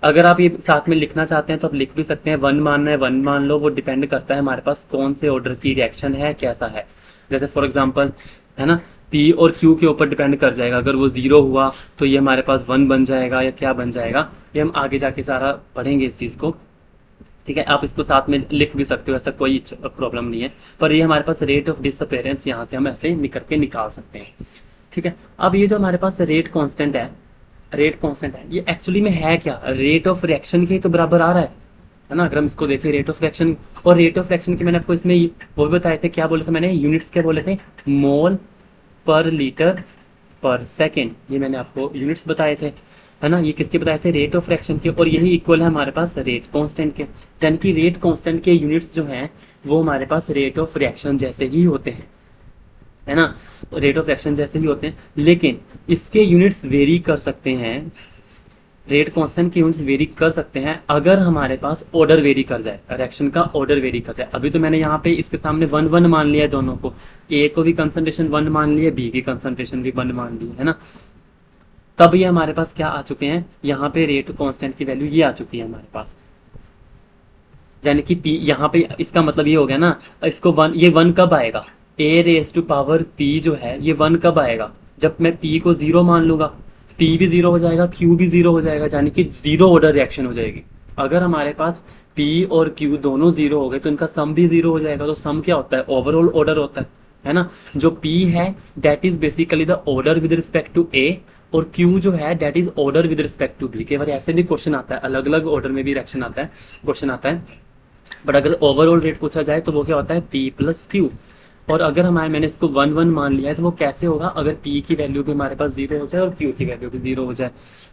अगर आप ये साथ में लिखना चाहते हैं तो आप लिख भी सकते हैं, 1 मानना है 1 मान लो, वो डिपेंड करता है हमारे पास कौन से ऑर्डर की रिएक्शन है, कैसा है। जैसे फॉर एग्जांपल, है ना, P और Q के ऊपर डिपेंड कर जाएगा। अगर वो 0 हुआ तो ये हमारे पास 1 बन जाएगा, या क्या बन जाएगा, ये हम आगे जाके सारा पढ़ेंगे इस चीज़ को। ठीक है, आप इसको साथ में लिख भी सकते हो, ऐसा कोई प्रॉब्लम नहीं है। पर ये हमारे पास रेट ऑफ डिसअपेरेंस यहाँ से हम ऐसे निकाल सकते हैं। ठीक है, अब ये जो हमारे पास रेट कांस्टेंट है, ये एक्चुअली में है क्या, रेट ऑफ रिएक्शन के ही तो बराबर आ रहा है ना। अगर हम इसको देखें रेट ऑफ रिएक्शन, और रेट ऑफ रिएक्शन के मैंने आपको इसमें वो भी बताए थे, क्या बोले थे मैंने, यूनिट्स क्या बोले थे, मोल पर लीटर पर सेकेंड, ये मैंने आपको यूनिट्स बताए थे, है ना। ये किसके बताए थे, रेट ऑफ रिएक्शन के, और यही इक्वल है हमारे पास रेट कांस्टेंट के। यानी कि रेट कांस्टेंट के यूनिट्स जो हैं वो हमारे पास रेट ऑफ रिएक्शन जैसे ही होते हैं, है ना, रेट ऑफ रिएक्शन जैसे ही होते हैं। लेकिन इसके यूनिट्स वेरी कर सकते हैं, रेट कांस्टेंट के यूनिट्स वेरी कर सकते हैं अगर हमारे पास ऑर्डर वेरी कर जाए, रिएक्शन का ऑर्डर वेरी कर जाए। अभी तो मैंने यहाँ पे इसके सामने 1 1 मान लिया है, दोनों को, ए को भी कंसंट्रेशन 1 मान लिया, बी की कंसंट्रेशन भी 1 मान ली है ना। तब ये हमारे पास क्या आ चुके हैं, यहाँ पे रेट कांस्टेंट की वैल्यू ये आ चुकी है हमारे पास। यानी कि पी यहाँ पे, इसका मतलब ये हो गया ना, इसको 1, ये 1 कब आएगा, ए रेस टू पावर पी जो है ये 1 कब आएगा, जब मैं पी को 0 मान लूंगा, पी भी 0 हो जाएगा, क्यू भी 0 हो जाएगा, यानी कि 0 ऑर्डर रिएक्शन हो जाएगी। अगर हमारे पास पी और क्यू दोनों 0 हो गए तो इनका सम भी 0 हो जाएगा। तो सम क्या होता है, ओवरऑल ऑर्डर होता है ना। जो पी है that is basically the order with respect to A, और क्यू जो है that is order with respect to B. कई बार ऐसे भी क्वेश्चन आता है, अलग अलग ऑर्डर में भी रिएक्शन आता है, क्वेश्चन आता है, बट अगर ओवरऑल रेट पूछा जाए तो वो क्या होता है, पी प्लस क्यू। और अगर मैंने इसको 1 1 मान लिया है तो वो कैसे होगा, अगर पी की वैल्यू भी हमारे पास 0 हो जाए और क्यू की वैल्यू भी 0 हो जाए,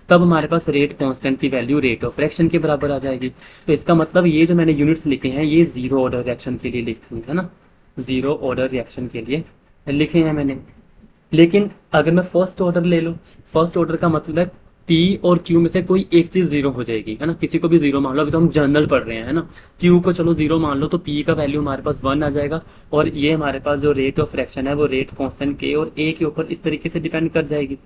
तब हमारे पास रेट कांस्टेंट की वैल्यू रेट ऑफ रिएक्शन के बराबर आ जाएगी। तो इसका मतलब ये जो मैंने यूनिट्स लिखे हैं ये 0 ऑर्डर रिएक्शन के लिए लिखे हैं, है ना, 0 ऑर्डर रिएक्शन के लिए लिखे हैं मैंने। लेकिन अगर मैं फर्स्ट ऑर्डर ले लूँ, फर्स्ट ऑर्डर का मतलब है पी और क्यू में से कोई एक चीज 0 हो जाएगी, है ना, किसी को भी 0 मान लो, अभी तो हम जनरल पढ़ रहे हैं, है ना। क्यू को चलो 0 मान लो तो पी का वैल्यू हमारे पास 1 आ जाएगा, और ये हमारे पास जो रेट ऑफ रिएक्शन है वो रेट कांस्टेंट के और ए के ऊपर इस तरीके से डिपेंड कर जाएगी।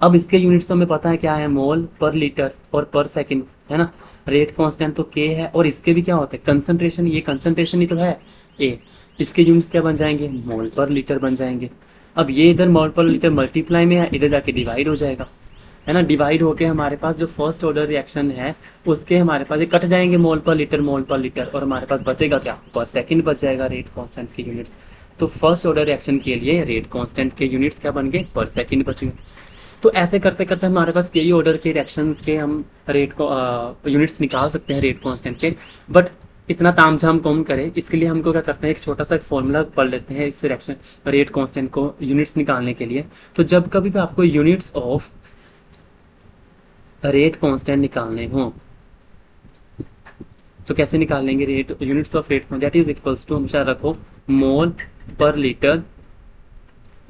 अब इसके यूनिट्स तो हमें पता है क्या है, मोल पर लीटर और पर सेकेंड, है ना। रेट कांस्टेंट तो के है, और इसके भी क्या होते हैं, कंसंट्रेशन, ये कंसंट्रेशन ही तो है ए, इसके यूनिट्स क्या बन जाएंगे, मोल पर लीटर बन जाएंगे। अब ये इधर मोल पर लीटर मल्टीप्लाई में है, इधर जाके डिवाइड हो जाएगा, है ना। डिवाइड होके हमारे पास जो फर्स्ट ऑर्डर रिएक्शन है उसके हमारे पास ये कट जाएंगे, मोल पर लीटर, और हमारे पास बचेगा क्या, पर सेकंड बच जाएगा रेट कांस्टेंट के यूनिट्स। तो फर्स्ट ऑर्डर रिएक्शन के लिए रेट कांस्टेंट के यूनिट्स क्या बन गए, पर सेकंड बच गए। तो ऐसे करते करते हमारे पास कई ऑर्डर के रिएक्शंस के हम रेट को यूनिट्स निकाल सकते हैं रेट कांस्टेंट के। बट इतना तामझाम कौन करे, इसके लिए हमको क्या करते हैं, एक छोटा सा फॉर्मूला पढ़ लेते हैं इस रिएक्शन रेट कांस्टेंट को यूनिट्स निकालने के लिए। तो जब कभी भी आपको यूनिट्स ऑफ रेट कांस्टेंट निकालने हो तो कैसे निकाल लेंगे, rate units of rate that is equals to, हमेशा रखो, mole per litre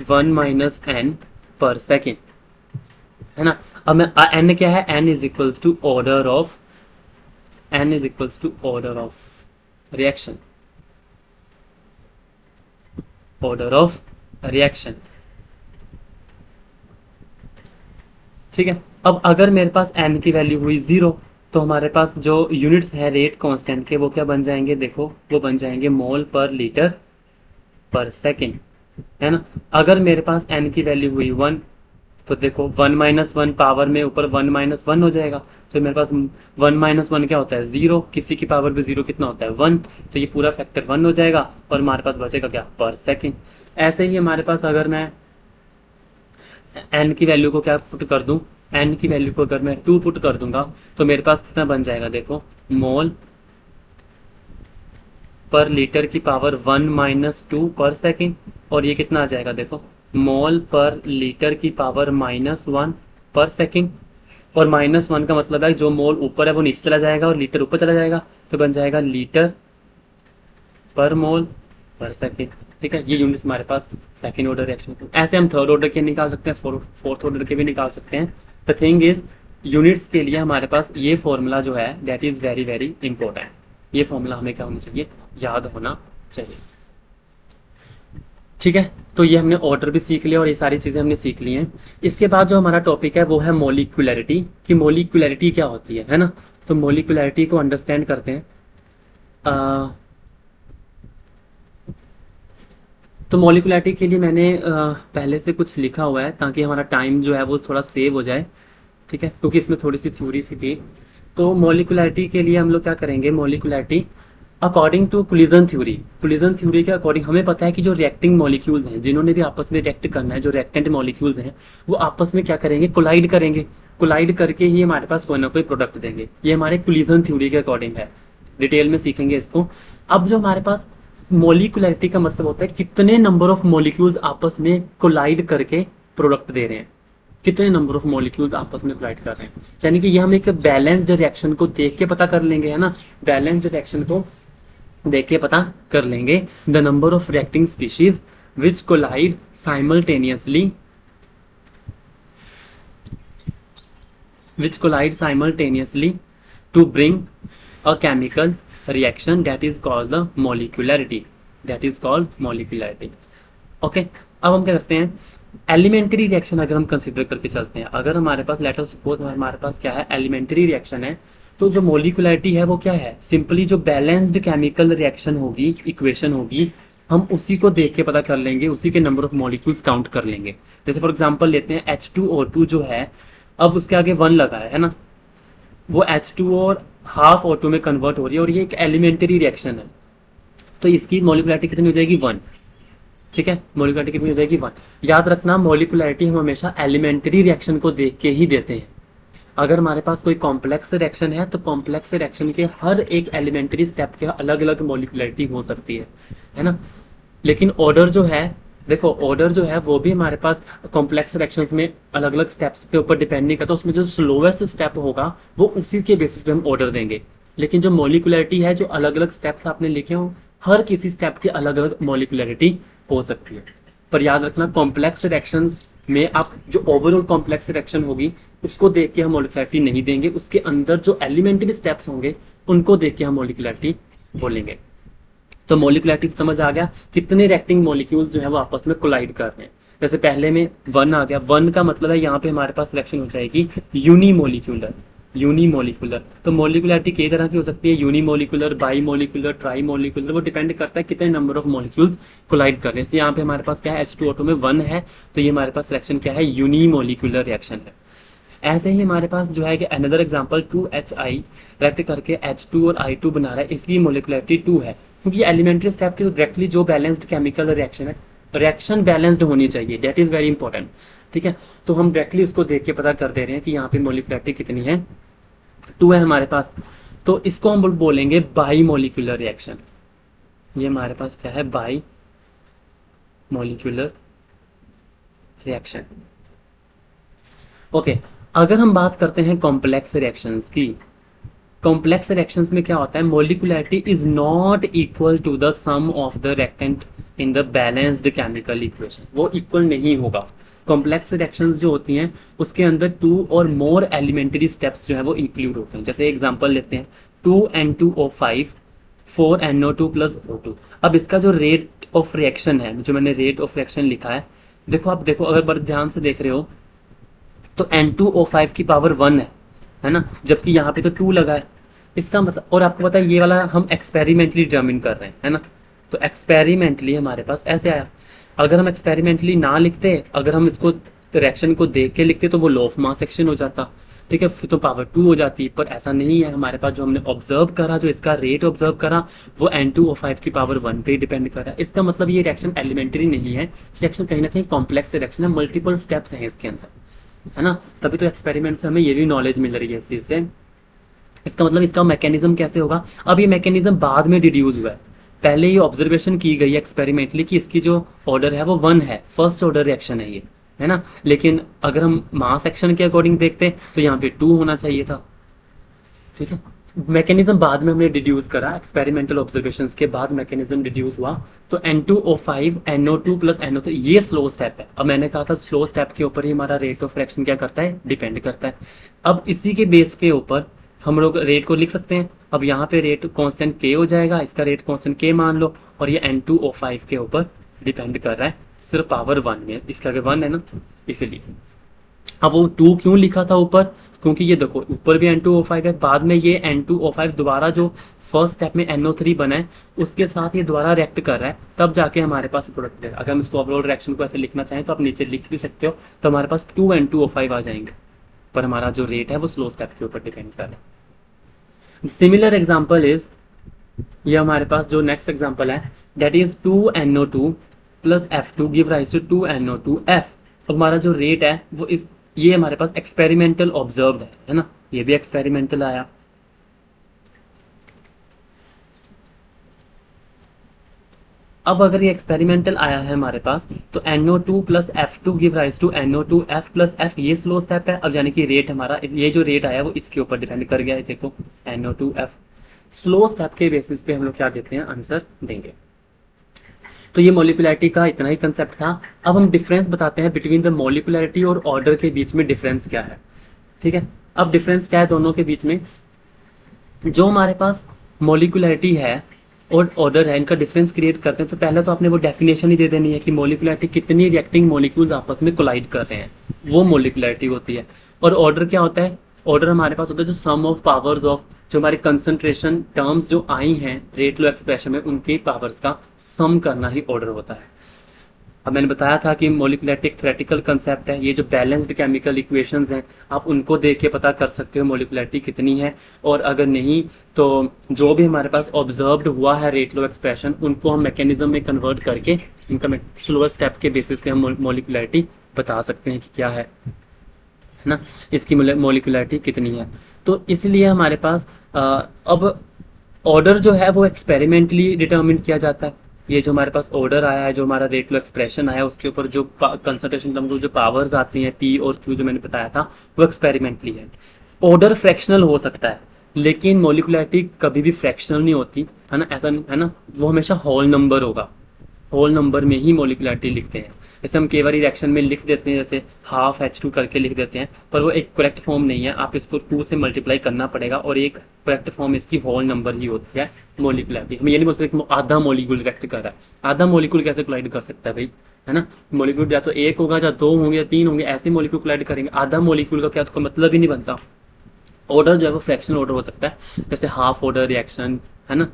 1 minus N per second, है ना। अब मैं एन क्या है, N is equals to order of, N is equals to order of reaction, order of reaction, ठीक है। अब अगर मेरे पास एन की वैल्यू हुई 0 तो हमारे पास जो यूनिट्स है रेट कांस्टेंट के वो क्या बन जाएंगे, देखो वो बन जाएंगे मोल पर लीटर पर सेकेंड, है ना। अगर मेरे पास एन की वैल्यू हुई 1 तो देखो 1 माइनस 1 पावर में ऊपर 1 माइनस 1 हो जाएगा, तो मेरे पास 1 माइनस 1 क्या होता है, 0, किसी की पावर भी 0 कितना होता है, 1, तो ये पूरा फैक्टर 1 हो जाएगा, और हमारे पास बचेगा क्या, पर सेकेंड। ऐसे ही हमारे पास अगर मैं एन की वैल्यू को क्या पुट कर दूं, एन की वैल्यू को अगर मैं 2 पुट कर दूंगा तो मेरे पास कितना बन जाएगा, देखो मोल पर लीटर की पावर 1 माइनस 2 पर सेकेंड, और ये कितना आ जाएगा, देखो मोल पर लीटर की पावर -1 पर सेकेंड। और -1 का मतलब है जो मोल ऊपर है वो नीचे चला जाएगा और लीटर ऊपर चला जाएगा, तो बन जाएगा लीटर पर मोल पर सेकेंड, ठीक है। ये यूनिट्स हमारे पास सेकेंड ऑर्डर रिएक्शन। ऐसे हम थर्ड ऑर्डर के निकाल सकते हैं, फोर्थ ऑर्डर के भी निकाल सकते हैं। द थिंग इज यूनिट्स के लिए हमारे पास ये फॉर्मूला जो है that is very very important. ये फॉर्मूला हमें क्या होना चाहिए, याद होना चाहिए, ठीक है। तो ये हमने ऑर्डर भी सीख लिया और ये सारी चीज़ें हमने सीख ली हैं। इसके बाद जो हमारा टॉपिक है वो है मोलिकुलरिटी, कि मोलिकुलरिटी क्या होती है ना। तो मोलिकुलरिटी को अंडरस्टैंड करते हैं। तो मोलिकुलरिटी के लिए मैंने पहले से कुछ लिखा हुआ है ताकि हमारा टाइम जो है वो थोड़ा सेव हो जाए, ठीक है, क्योंकि इसमें थोड़ी सी थ्योरी सी थी। तो मोलिकुलरिटी के लिए हम लोग क्या करेंगे, molecularity according to collision theory, collision theory के अकॉर्डिंग हमें पता है कि जो रिएक्टिंग मॉलिक्यूल्स हैं, जिन्होंने भी आपस में रिएक्ट करना है, जो रिएक्टेंट मॉलिक्यूल्स हैं, वो आपस में क्या करेंगे, कोलाइड करेंगे। कोलाइड करके ही हमारे पास कोई ना कोई प्रोडक्ट देंगे। ये हमारे कोलिजन थ्योरी के अकॉर्डिंग है, डिटेल में सीखेंगे इसको। अब जो हमारे पास मोलिकुलरिटी का मतलब होता है कितने नंबर ऑफ मॉलिक्यूल्स आपस में कोलाइड करके प्रोडक्ट दे रहे हैं, कितने नंबर ऑफ मॉलिक्यूल्स आपस में कोलाइड कर रहे हैं। यानी कि ये हम एक बैलेंस्ड रिएक्शन को देख के पता कर लेंगे, है ना, बैलेंस्ड रिएक्शन को देख के पता कर लेंगे। The number of reacting species which collide simultaneously, which collide simultaneously to bring a chemical reaction, that is called the molecularity, that is called molecularity. Okay अब हम क्या करते हैं, एलिमेंट्री रिएक्शन अगर हम कंसिडर करके चलते हैं, अगर हमारे पास लेट अस सपोज हमारे पास क्या है, एलिमेंट्री रिएक्शन है, तो जो मोलिकुलरिटी है वो क्या है, सिंपली जो बैलेंस्ड केमिकल रिएक्शन होगी, इक्वेशन होगी, हम उसी को देख के पता कर लेंगे, उसी के नंबर ऑफ मॉलिक्यूल्स काउंट कर लेंगे। जैसे फॉर एग्जांपल लेते हैं H2O2 जो है, अब उसके आगे 1 लगा है ना, वो H2O और हाफ O2 में कन्वर्ट हो रही है, और ये एक एलिमेंट्री रिएक्शन है, तो इसकी मोलिकुलरिटी कितनी हो जाएगी, 1। ठीक है, मोलिकुलरिटी कितनी हो जाएगी, 1। याद रखना मोलिकुलरिटी हम हमेशा एलिमेंट्री रिएक्शन को देख के ही देते हैं। अगर हमारे पास कोई कॉम्प्लेक्स रिएक्शन है तो कॉम्प्लेक्स रिएक्शन के हर एक एलिमेंट्री स्टेप के अलग अलग मोलिकुलरिटी हो सकती है ना। लेकिन ऑर्डर जो है, देखो ऑर्डर जो है वो भी हमारे पास कॉम्प्लेक्स रिएक्शंस में अलग अलग स्टेप्स के ऊपर डिपेंड नहीं करता, उसमें जो स्लोवेस्ट स्टेप होगा वो उसी के बेसिस पे हम ऑर्डर देंगे। लेकिन जो मोलिकुलरिटी है, जो अलग अलग स्टेप्स आपने लिखे हो, हर किसी स्टेप की अलग अलग मोलिकुलरिटी हो सकती है। पर याद रखना कॉम्प्लेक्स रिएक्शंस में आप जो ओवरऑल कॉम्प्लेक्स रिएक्शन होगी उसको देख के हम मोलिकुलरिटी नहीं देंगे, उसके अंदर जो एलिमेंट्री स्टेप्स होंगे उनको देख के हम मोलिकुलरिटी बोलेंगे। तो मोलिकुलरिटी समझ आ गया, कितने रिएक्टिंग मॉलिक्यूल्स जो है वो आपस में कोलाइड कर रहे हैं। जैसे पहले में 1 आ गया, 1 का मतलब है यहाँ पे हमारे पास रिएक्शन हो जाएगी यूनिमोलिक्यूलर, यूनिमोलिकुलर। तो मोलिकुलरिटी कई तरह की हो सकती है, unimolecular, by molecular, try molecular, वो डिपेंड करता है कितने नंबर ऑफ मॉलिक्यूल्स कोलाइड कर रहे हैं। जैसे यहाँ पे हमारे पास क्या है, H2O2 में 1 है, तो ये हमारे पास रिएक्शन क्या है, यूनिमोलिकुलर रिएक्शन है। ऐसे ही हमारे पास जो है कि अनदर एग्जांपल 2HI रिएक्ट करके H2 और I2 बना रहा है, इसलिए मोलिकुलरिटी 2 है, क्योंकि एलिमेंट्री स्टेप के डायरेक्टली जो बैलेंस्ड केमिकल रिएक्शन है, रिएक्शन बैलेंस्ड होनी चाहिए, दैट इज वेरी इंपॉर्टेंट। ठीक है, तो हम डायरेक्टली उसको देख के पता कर दे रहे हैं कि यहाँ पे मोलिकुलरिटी कितनी है, 2 है हमारे पास। तो इसको हम बोलेंगे बाई मोलिकुलर रिएक्शन। ये हमारे पास क्या है, बाई मोलिकुलर रिएक्शन। ओके, अगर हम बात करते हैं कॉम्प्लेक्स रिएक्शंस की, कॉम्प्लेक्स रिएक्शंस में क्या होता है, molecularity is not equal to the sum of the reactant in the balanced chemical equation, वो इक्वल नहीं होगा। कॉम्प्लेक्स रिएक्शंस जो होती हैं उसके अंदर 2 और मोर एलिमेंट्री स्टेप्स जो है वो इंक्लूड होते हैं। जैसे एग्जांपल लेते हैं 2N2O5 4NO2 + O2। अब इसका जो रेट ऑफ रिएक्शन है, जो मैंने रेट ऑफ रिएक्शन लिखा है, देखो आप देखो, अगर बड़े ध्यान से देख रहे हो तो N2O5 की पावर 1 है ना, जबकि यहाँ पे तो 2 लगा है। इसका मतलब, और आपको पता है ये वाला हम एक्सपेरिमेंटली डिटर्मिन कर रहे हैं, है ना, तो एक्सपेरिमेंटली हमारे पास ऐसे आया। अगर हम एक्सपेरिमेंटली ना लिखते, अगर हम इसको रिएक्शन को देख के लिखते तो वो लॉ ऑफ मास सेक्शन हो जाता, ठीक है, फिर तो पावर 2 हो जाती। पर ऐसा नहीं है, हमारे पास जो हमने ऑब्जर्व करा, जो इसका रेट ऑब्जर्व करा, वो N2O5 की पावर 1 पे डिपेंड कर रहा है। इसका मतलब ये रिएक्शन एलिमेंट्री नहीं है, रिएक्शन कहीं ना कहीं कॉम्प्लेक्स रिएक्शन है, मल्टीपल स्टेप्स हैं इसके अंदर, है ना। तभी तो एक्सपेरिमेंट से हमें ये भी नॉलेज मिल रही है इस चीज से। इसका मतलब इसका मैकेनिज्म कैसे होगा, अब ये मैकेनिज्म बाद में डिड्यूस हुआ है, पहले ये ऑब्जर्वेशन की गई है एक्सपेरिमेंटली कि इसकी जो ऑर्डर है वो 1 है, फर्स्ट ऑर्डर रिएक्शन है ये, है ना। लेकिन अगर हम मास सेक्शन के अकॉर्डिंग देखते तो यहाँ पे 2 होना चाहिए था, ठीक है। मैकेनिज्म बाद में हमने डिड्यूस करा, एक्सपेरिमेंटल ऑब्जर्वेशंस के बाद मैकेनिज्म डिड्यूस हुआ। तो N2O5 NO2 + NO3 ये स्लो स्टेप है। अब मैंने कहा था स्लो स्टेप के ऊपर ही हमारा रेट ऑफ रिएक्शन क्या करता है, डिपेंड करता है। अब इसी के बेस के ऊपर हम लोग रेट को लिख सकते हैं। अब यहाँ पे रेट कांस्टेंट K हो जाएगा, इसका रेट कांस्टेंट K मान लो, और ये N2O5 के ऊपर डिपेंड कर रहा है सिर्फ पावर 1 में, इसका 1 है ना, इसीलिए। अब वो 2 क्यों लिखा था ऊपर, क्योंकि ये देखो ऊपर भी N2O5 है, बाद में ये N2O5 दोबारा जो फर्स्ट स्टेप में NO3 बना है उसके साथ ये दोबारा रिएक्ट कर रहा है, तब जाके हमारे पास प्रोडक्ट है। अगर हम इसको ओवरऑल रिएक्शन को ऐसे लिखना चाहें तो आप नीचे लिख भी सकते हो, तो हमारे पास 2 N2O5 आ जाएंगे, पर हमारा जो रेट है वो स्लो स्टेप के ऊपर डिपेंड कर रहा है। सिमिलर एग्जाम्पल इज, ये हमारे पास जो नेक्स्ट एग्जाम्पल है that is 2NO2 plus F2 give rise to 2NO2F। तो हमारा जो रेट है वो इस, ये हमारे पास एक्सपेरिमेंटल ऑब्जर्व्ड है ना, ये भी एक्सपेरिमेंटल आया। अब अगर ये एक्सपेरिमेंटल आया है हमारे पास, तो NO2 plus F2 give rise to NO2F plus F, ये स्लो स्टेप है। अब यानी कि रेट हमारा ये जो रेट आया वो इसके ऊपर डिपेंड कर गया है। देखो NO2F स्लो स्टेप के बेसिस पे हम लोग क्या देते हैं, आंसर देंगे। तो ये मोलिकुलरिटी का इतना ही कंसेप्ट था। अब हम डिफरेंस बताते हैं बिटवीन द मोलिकुलरिटी और ऑर्डर के बीच में डिफरेंस क्या है। ठीक है, अब डिफरेंस क्या है दोनों के बीच में, जो हमारे पास मोलिकुलरिटी है और ऑर्डर है, इनका डिफरेंस क्रिएट करते हैं तो पहले तो आपने वो डेफिनेशन ही दे देनी है कि मोलिकुलरिटी कितनी रिएक्टिंग मोलिक्यूल्स आपस में कोलाइड कर रहे हैं, वो मोलिकुलरिटी होती है। और ऑर्डर क्या होता है, ऑर्डर हमारे पास होता है जो सम ऑफ पावर्स ऑफ, जो हमारी कंसंट्रेशन टर्म्स जो आई हैं रेट लो एक्सप्रेशन में, उनके पावर्स का सम करना ही ऑर्डर होता है। अब मैंने बताया था कि मोलिकुलरिटी एक थ्योरेटिकल कंसेप्ट है। ये जो बैलेंस्ड केमिकल इक्वेशंस हैं आप उनको देख के पता कर सकते हो मोलिकुलरिटी कितनी है, और अगर नहीं तो जो भी हमारे पास ऑब्जर्व्ड हुआ है रेट लो एक्सप्रेशन, उनको हम मैकेनिज्म में कन्वर्ट करके इनका स्लोअर स्टेप के बेसिस पे हम मोलिकुलरिटी बता सकते हैं कि क्या है ना, इसकी मोलिकुलरिटी कितनी है। तो इसलिए हमारे पास अब ऑर्डर जो है वो एक्सपेरिमेंटली डिटरमिन किया जाता है। ये जो हमारे पास ऑर्डर आया है, जो हमारा रेट लो एक्सप्रेशन आया है, उसके ऊपर जो कंसंट्रेशन टर्म जो पावर्स आती हैं P और Q जो मैंने बताया था, वो एक्सपेरिमेंटली है। ऑर्डर फ्रैक्शनल हो सकता है लेकिन मोलिकुलरिटी कभी भी फ्रैक्शनल नहीं होती, है ना, ऐसा है ना, वो हमेशा होल नंबर होगा। होल नंबर में ही मोलिकुलरिटी लिखते हैं। जैसे हम कई बार रिएक्शन में लिख देते हैं, जैसे हाफ H2 करके लिख देते हैं, पर वो एक करेक्ट फॉर्म नहीं है, आप इसको 2 से मल्टीप्लाई करना पड़ेगा और एक करेक्ट फॉर्म इसकी होल नंबर ही होती है मोलिकुलरिटी। हम ये नहीं बोल सकते कि आधा मोलिक्यूल रिएक्ट कर रहा है, आधा मोलिक्यूल कैसे कोलाइड कर सकता है भाई, है ना। मोलिक्यूल या तो एक होगा या दो होंगे या तीन होंगे, ऐसे मोलिक्यूल कोलाइड करेंगे, आधा मोलिक्यूल का क्या तो कोई मतलब ही नहीं बनता। ऑर्डर जो है वो फ्रैक्शनल ऑर्डर हो सकता है, जैसे हाफ ऑर्डर रिएक्शन, है ना,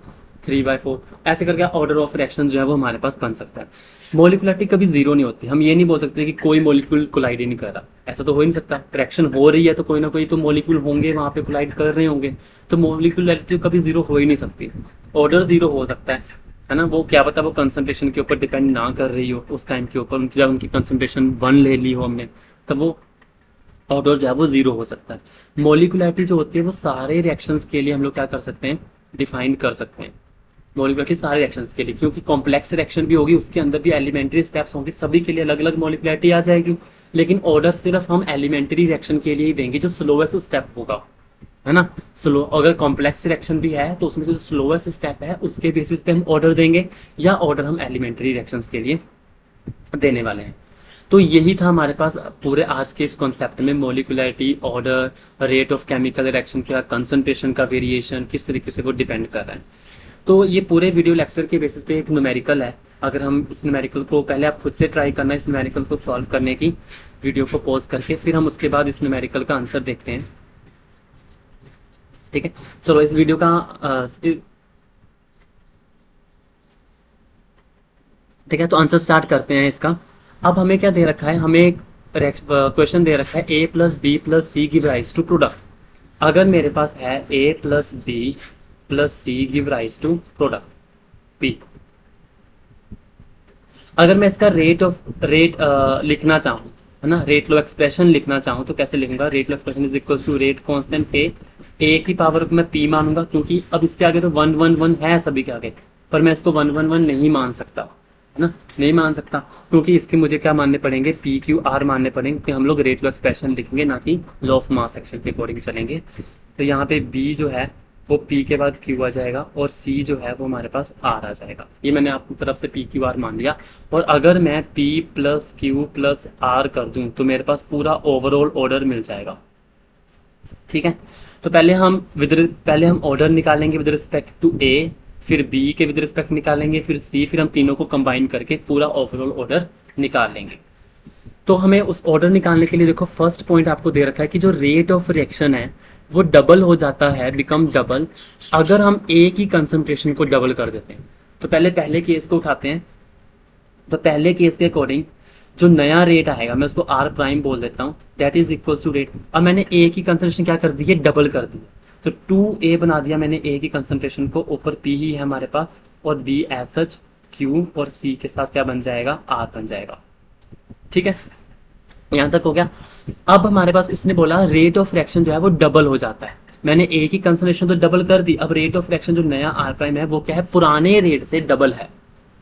3/4, ऐसे करके ऑर्डर ऑफ रिएक्शन जो है वो हमारे पास बन सकता है। मोलिकुलरिटी कभी जीरो नहीं होती। हम ये नहीं बोल सकते कि कोई मोलिक्यूल कोलाइड ही नहीं कर रहा, ऐसा तो हो ही नहीं सकता। रिएक्शन हो रही है तो कोई ना कोई तो मोलिक्यूल होंगे वहां पे कोलाइड कर रहे होंगे, तो मोलिकुलरिटी कभी जीरो हो ही नहीं सकती। ऑर्डर जीरो हो सकता है ना, वो क्या पता वो कंसंट्रेशन के ऊपर डिपेंड ना कर रही हो उस टाइम के ऊपर, जब उनकी कंसंट्रेशन 1 ले ली हो हमने, तब वो ऑर्डर जो है वो जीरो हो सकता है। मोलिकुलरिटी जो होती है वो सारे रिएक्शंस के लिए हम लोग क्या कर सकते हैं, डिफाइन कर सकते हैं। मोलिकुलरिटी सारे रिएक्शंस के लिए, क्योंकि कॉम्प्लेक्स रिएक्शन भी होगी उसके अंदर भी एलिमेंट्री स्टेप्स होंगे, सभी के लिए अलग अलग मोलिकुलरिटी आ जाएगी। लेकिन ऑर्डर सिर्फ हम एलिमेंट्री रिएक्शन के लिए ही देंगे जो स्लोएस्ट स्टेप होगा, है ना। स्लो, अगर कॉम्प्लेक्स रिएक्शन भी है तो उसमें से जो स्लोएस्ट स्टेप है उसके बेसिस पे हम ऑर्डर देंगे, या ऑर्डर हम एलिमेंट्री रिएक्शंस के लिए देने वाले हैं। तो यही था हमारे पास पूरे आज के इस कॉन्सेप्ट में, molecularity, order, rate of chemical reaction का, कंसंट्रेशन का वेरिएशन किस तरीके से वो डिपेंड कर रहा है। तो ये पूरे वीडियो लेक्चर के बेसिस पे एक न्यूमेरिकल है। अगर हम इस न्यूमेरिकल को, पहले आप खुद से ट्राई करना इस न्यूमेरिकल को सॉल्व करने की, वीडियो को पॉज करके, फिर हम उसके बाद इस न्यूमेरिकल का आंसर देखते हैं। ठीक है, चलो इस वीडियो का ठीक है, तो आंसर स्टार्ट करते हैं इसका। अब हमें क्या दे रखा है, हमें एक क्वेश्चन दे रखा है A+B+C give rise to product. अगर मेरे पास है A+B+C give rise to product P, अगर मैं इसका रेट लिखना चाहूँ, है ना, रेट लो एक्सप्रेशन लिखना चाहूँ तो कैसे लिखूंगा, rate law expression is equal to rate constant A की पावर मैं P मानूंगा, क्योंकि अब इसके आगे तो 1 1 1 है सभी के आगे, पर मैं इसको 1 1 1 नहीं मान सकता, है ना, नहीं मान सकता, क्योंकि इसके मुझे क्या मानने पड़ेंगे, PQR मानने पड़ेंगे, कि हम लोग रेट लो एक्सप्रेशन लिखेंगे ना कि लॉ ऑफ मास एक्शन के अकॉर्डिंग चलेंगे। तो यहाँ पे B जो है वो P के बाद Q आ जाएगा और C जो है वो हमारे पास R आ जाएगा। ये मैंने आपकी तरफ से PQR मान लिया, और अगर मैं P+Q+R कर दूं तो मेरे पास पूरा ओवरऑल ऑर्डर मिल जाएगा। ठीक है, तो पहले हम ऑर्डर निकालेंगे विद रिस्पेक्ट टू A, फिर B के विद रिस्पेक्ट निकालेंगे, फिर C, फिर हम तीनों को कंबाइन करके पूरा ओवरऑल ऑर्डर निकाल लेंगे। तो हमें उस ऑर्डर निकालने के लिए देखो, फर्स्ट पॉइंट आपको दे रखा है कि जो रेट ऑफ रिएक्शन है वो डबल हो जाता है, बिकम डबल, अगर हम A की कंसंट्रेशन को डबल कर देते हैं। तो पहले केस को उठाते हैं। तो पहले केस के अकॉर्डिंग जो नया रेट आएगा मैं उसको R प्राइम बोल देता हूँ, that is equal to rate. अब मैंने A की कंसंट्रेशन क्या कर दी है, डबल कर दी है। तो 2a बना दिया मैंने a की कंसंट्रेशन को, ऊपर p ही है हमारे पास, और b एज सच q और c के साथ क्या बन जाएगा, r बन जाएगा। ठीक है, यहाँ तक हो गया। अब हमारे पास इसने बोला रेट ऑफ रिएक्शन जो है वो डबल हो जाता है। मैंने ए की कंसंट्रेशन तो डबल कर दी, अब रेट ऑफ रिएक्शन जो नया आर प्राइम है वो क्या है, पुराने रेट से डबल है।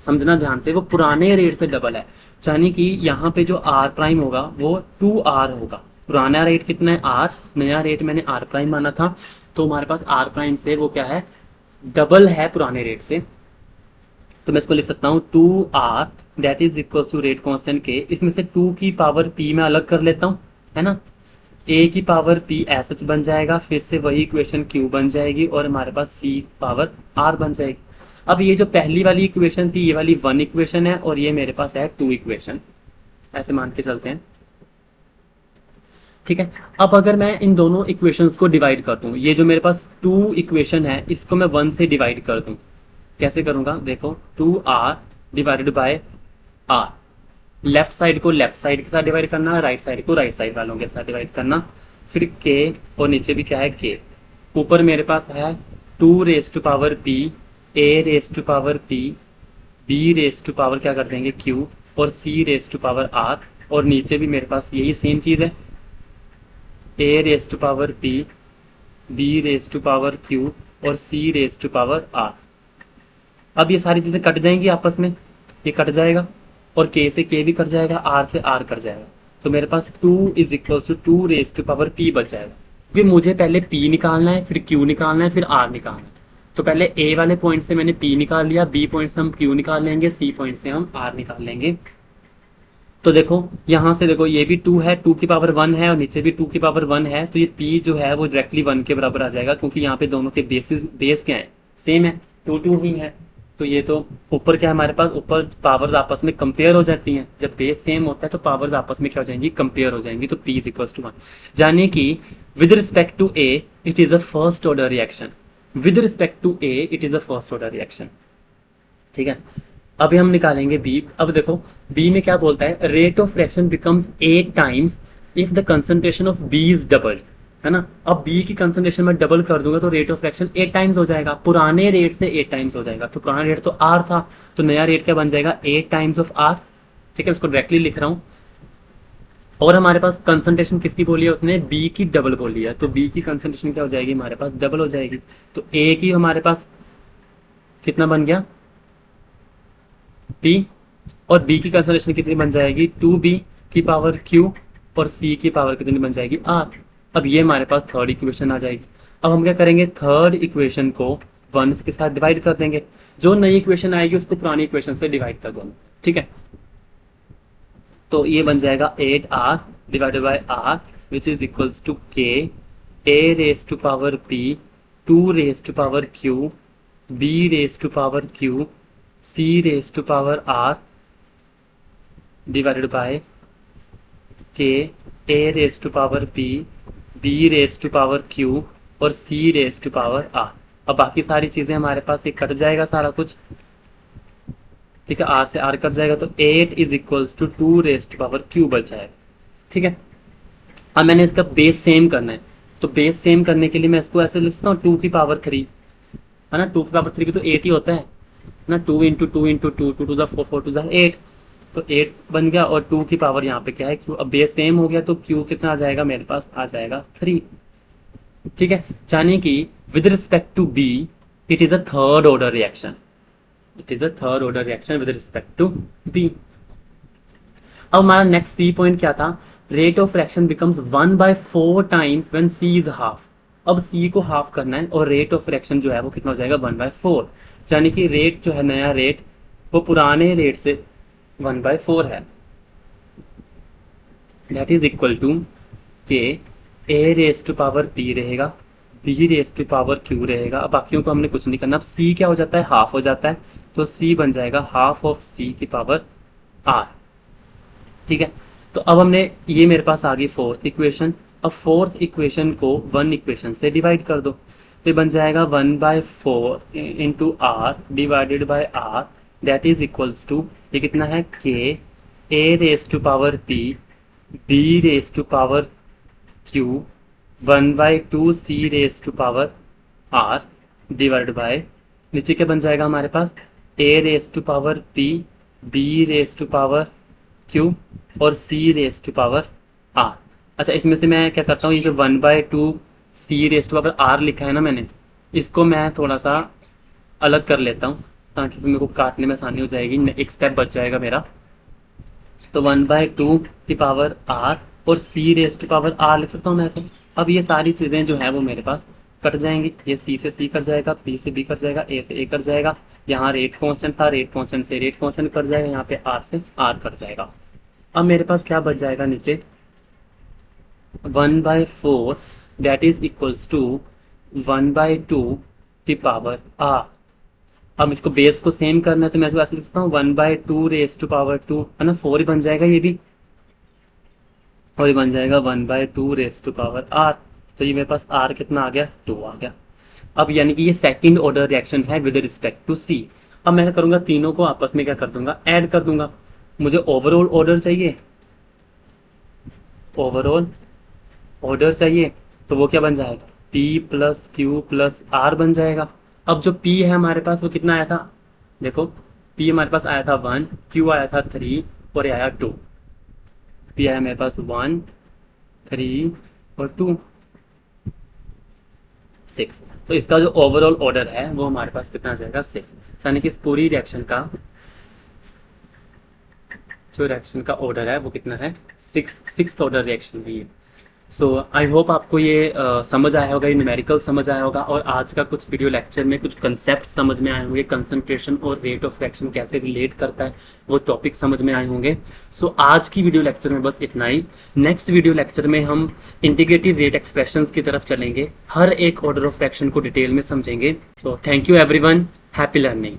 समझना ध्यान से, वो पुराने रेट से डबल है, यानी कि यहाँ पे जो आर प्राइम होगा वो 2r होगा। पुराना रेट कितना है r, नया रेट मैंने आर प्राइम माना था, तो हमारे पास आर प्राइम से वो क्या है, डबल है पुराने रेट से। तो मैं इसको लिख सकता हूँ 2r that is equal to rate constant k। इसमें से 2 की पावर p में अलग कर लेता हूँ, है ना, a की पावर p एच बन जाएगा, फिर से वही इक्वेशन q बन जाएगी, और हमारे पास c पावर r बन जाएगी। अब ये जो पहली वाली इक्वेशन थी, ये वाली 1 इक्वेशन है, और ये मेरे पास है 2 इक्वेशन, ऐसे मान के चलते हैं। ठीक है, अब अगर मैं इन दोनों इक्वेशंस को डिवाइड कर दूं, ये जो मेरे पास 2 इक्वेशन है इसको मैं 1 से डिवाइड कर दूं, कैसे करूंगा देखो, 2r divided by r, left side को लेफ्ट साइड के साथ डिवाइड करना, राइट साइड को राइट साइड वालों के साथ डिवाइड करना, फिर k, और नीचे भी क्या है k, ऊपर मेरे पास है 2 raise to power p, a raise to power p, b raise to power क्या कर देंगे q, और c raise to power r, और नीचे भी मेरे पास यही सेम चीज है, a raise to power p, b raise to power q, और c raise to power r। अब ये सारी चीजें कट जाएंगी आपस में, ये कट जाएगा, और k से k भी कट जाएगा, r से r कट जाएगा, तो मेरे पास 2 is equal to 2 raise to power p बच जाएगा। क्योंकि मुझे पहले p निकालना है, फिर q निकालना है, फिर r निकालना है, तो पहले a वाले पॉइंट से मैंने p निकाल लिया, b पॉइंट से हम q निकाल लेंगे, c पॉइंट से हम r निकाल लेंगे। तो देखो यहाँ से देखो, ये भी 2 है, 2 की पावर 1 है, और नीचे भी 2 की पावर 1 है, तो ये p जो है वो डायरेक्टली 1 के बराबर आ जाएगा, क्योंकि यहाँ पे दोनों के बेस क्या है, सेम है, 2 ही है। तो ये तो ऊपर क्या है हमारे पास, ऊपर पावर्स आपस में कंपेयर हो जाती हैं, जब बेस सेम होता है तो पावर्स आपस में क्या हो जाएंगी, कंपेयर हो जाएंगी, तो p इज इक्वल टू 1, यानी कि with respect to a it is a first order reaction, with respect to a it is a first order reaction. ठीक है, अभी हम निकालेंगे b। अब देखो b में क्या बोलता है, rate of reaction becomes 8 times if the concentration of b is doubled, है ना। अब b की कंसंट्रेशन में डबल कर दूंगा तो रेट ऑफ रिएक्शन 8 टाइम्स हो जाएगा, पुराने रेट से 8 टाइम्स हो जाएगा, तो पुराना रेट तो r था, तो नया रेट क्या बन जाएगा, 8 टाइम्स ऑफ r। ठीक है, इसको डायरेक्टली लिख रहा हूँ, और हमारे पास कंसंट्रेशन किसकी बोली है, उसने b की डबल बोली है, तो b की कंसंट्रेशन क्या हो जाएगी, हमारे पास डबल हो जाएगी, तो a की हमारे पास कितना बन गया p, और b की कंसंट्रेशन कितनी बन जाएगी, 2b की पावर q, और c की पावर कितनी बन जाएगी, r। अब ये हमारे पास थर्ड इक्वेशन आ जाएगी। अब हम क्या करेंगे, थर्ड इक्वेशन को 1 के साथ डिवाइड कर देंगे, जो नई इक्वेशन आएगी उसको पुरानी इक्वेशन से डिवाइड कर देंगे। ठीक है, तो ये बन जाएगा 8r divided by r which is equals to k, a raise to power p, 2 raise to power q, b raise to power q, c raise to power r divided by k, a raise to power p, b raise to power q, और c raise to power r। अब बाकी सारी चीजें हमारे पास ये कट जाएगा सारा कुछ, ठीक है, r से r कट जाएगा, तो 8 is equals to 2 raise to power q बच जाएगा। ठीक है, अब मैंने इसका बेस सेम करना है, तो बेस सेम करने के लिए मैं इसको ऐसे लिखता हूँ 2 की पावर 3, है ना, 2 की पावर 3 भी तो 8 ही होता है ना, 2 इंटू 2 इंटू 2, 2 टू ज़ा 4, 4 टू ज़ा 8, तो 8 बन गया, और 2 की पावर यहाँ पे क्या है q। अब बेस सेम हो गया तो q कितना आ जाएगा, मेरे पास आ जाएगा 3। ठीक है, यानी कि with respect to b it is a third order reaction, it is a third order reaction with respect to b। अब हमारा नेक्स्ट सी पॉइंट क्या था, rate of reaction becomes 1/4 times when c is half. अब c को हाफ करना है, और रेट ऑफ रिएक्शन जो है वो कितना हो जाएगा, 1/4, यानी कि रेट जो है नया रेट वो पुराने रेट से 1/4 है, that is equal to k a raise to power p रहेगा, b raise to power q रहेगा। अब बाकियों को हमने कुछ नहीं करना, अब c क्या हो जाता है, हाफ हो जाता है, तो c बन जाएगा हाफ ऑफ c की पावर r। ठीक है, तो अब हमने ये मेरे पास आ गई फोर्थ इक्वेशन। अब फोर्थ इक्वेशन को 1 इक्वेशन से डिवाइड कर दो, तो ये बन जाएगा 1/4 into r divided by r, that is equals to, ये कितना है k, a raise to power p, b raise to power q, 1/2c⁻r divide by, नीचे क्या बन जाएगा हमारे पास, a⁻p b⁻q और c⁻r। अच्छा, इसमें से मैं क्या करता हूँ, ये जो 1/2c⁻r लिखा है ना मैंने, इसको मैं थोड़ा सा अलग कर लेता हूँ ताकि फिर मेरे को काटने में आसानी हो जाएगी, एक स्टेप बच जाएगा मेरा। तो 1/2 r और c⁻r लिख सकता हूँ मैं ऐसे। अब ये सारी चीज़ें जो है वो मेरे पास कट जाएंगी, ये c से c कट जाएगा, p से b कट जाएगा, a से a कट जाएगा, यहाँ रेट कांस्टेंट था, रेट कांस्टेंट से रेट कांस्टेंट कट जाएगा, यहाँ पे r से r कट जाएगा। अब मेरे पास क्या बच जाएगा नीचे, 1/4 दैट इज इक्वल्स टू 1/2 अब इसको बेस को सेम करना है तो मैं इसको ऐसे लिख सकता हूँ 1/2 है ना, 4 ही बन जाएगा ये भी, और ये बन जाएगा 1/2 तो ये मेरे पास r कितना आ गया, 2 आ गया। अब यानी कि ये सेकंड ऑर्डर रिएक्शन है विद रिस्पेक्ट टू c। अब मैं क्या करूँगा, तीनों को आपस में क्या कर दूंगा, ऐड कर दूंगा। मुझे ओवरऑल ऑर्डर चाहिए, ओवरऑल ऑर्डर चाहिए, तो वो क्या बन जाएगा, p + q + r बन जाएगा। अब जो p है हमारे पास वो कितना आया था, देखो p हमारे पास आया था 1, q आया था 3 और ये आया 2। p आया मेरे पास 1, 3 और 2, 6। तो इसका जो ओवरऑल ऑर्डर है वो हमारे पास कितना आ जाएगा, 6। यानी कि इस पूरी रिएक्शन का जो रिएक्शन का ऑर्डर है वो कितना है, 6th ऑर्डर रिएक्शन है ये। सो आई होप आपको ये समझ आया होगा, ये न्यूमेरिकल समझ आया होगा, और आज का कुछ वीडियो लेक्चर में कुछ कंसेप्ट समझ में आए होंगे, कंसंट्रेशन और रेट ऑफ रिएक्शन कैसे रिलेट करता है वो टॉपिक समझ में आए होंगे। सो आज की वीडियो लेक्चर में बस इतना ही। नेक्स्ट वीडियो लेक्चर में हम इंटीग्रेटेड रेट एक्सप्रेशंस की तरफ चलेंगे, हर एक ऑर्डर ऑफ रिएक्शन को डिटेल में समझेंगे। So thank you everyone, happy learning.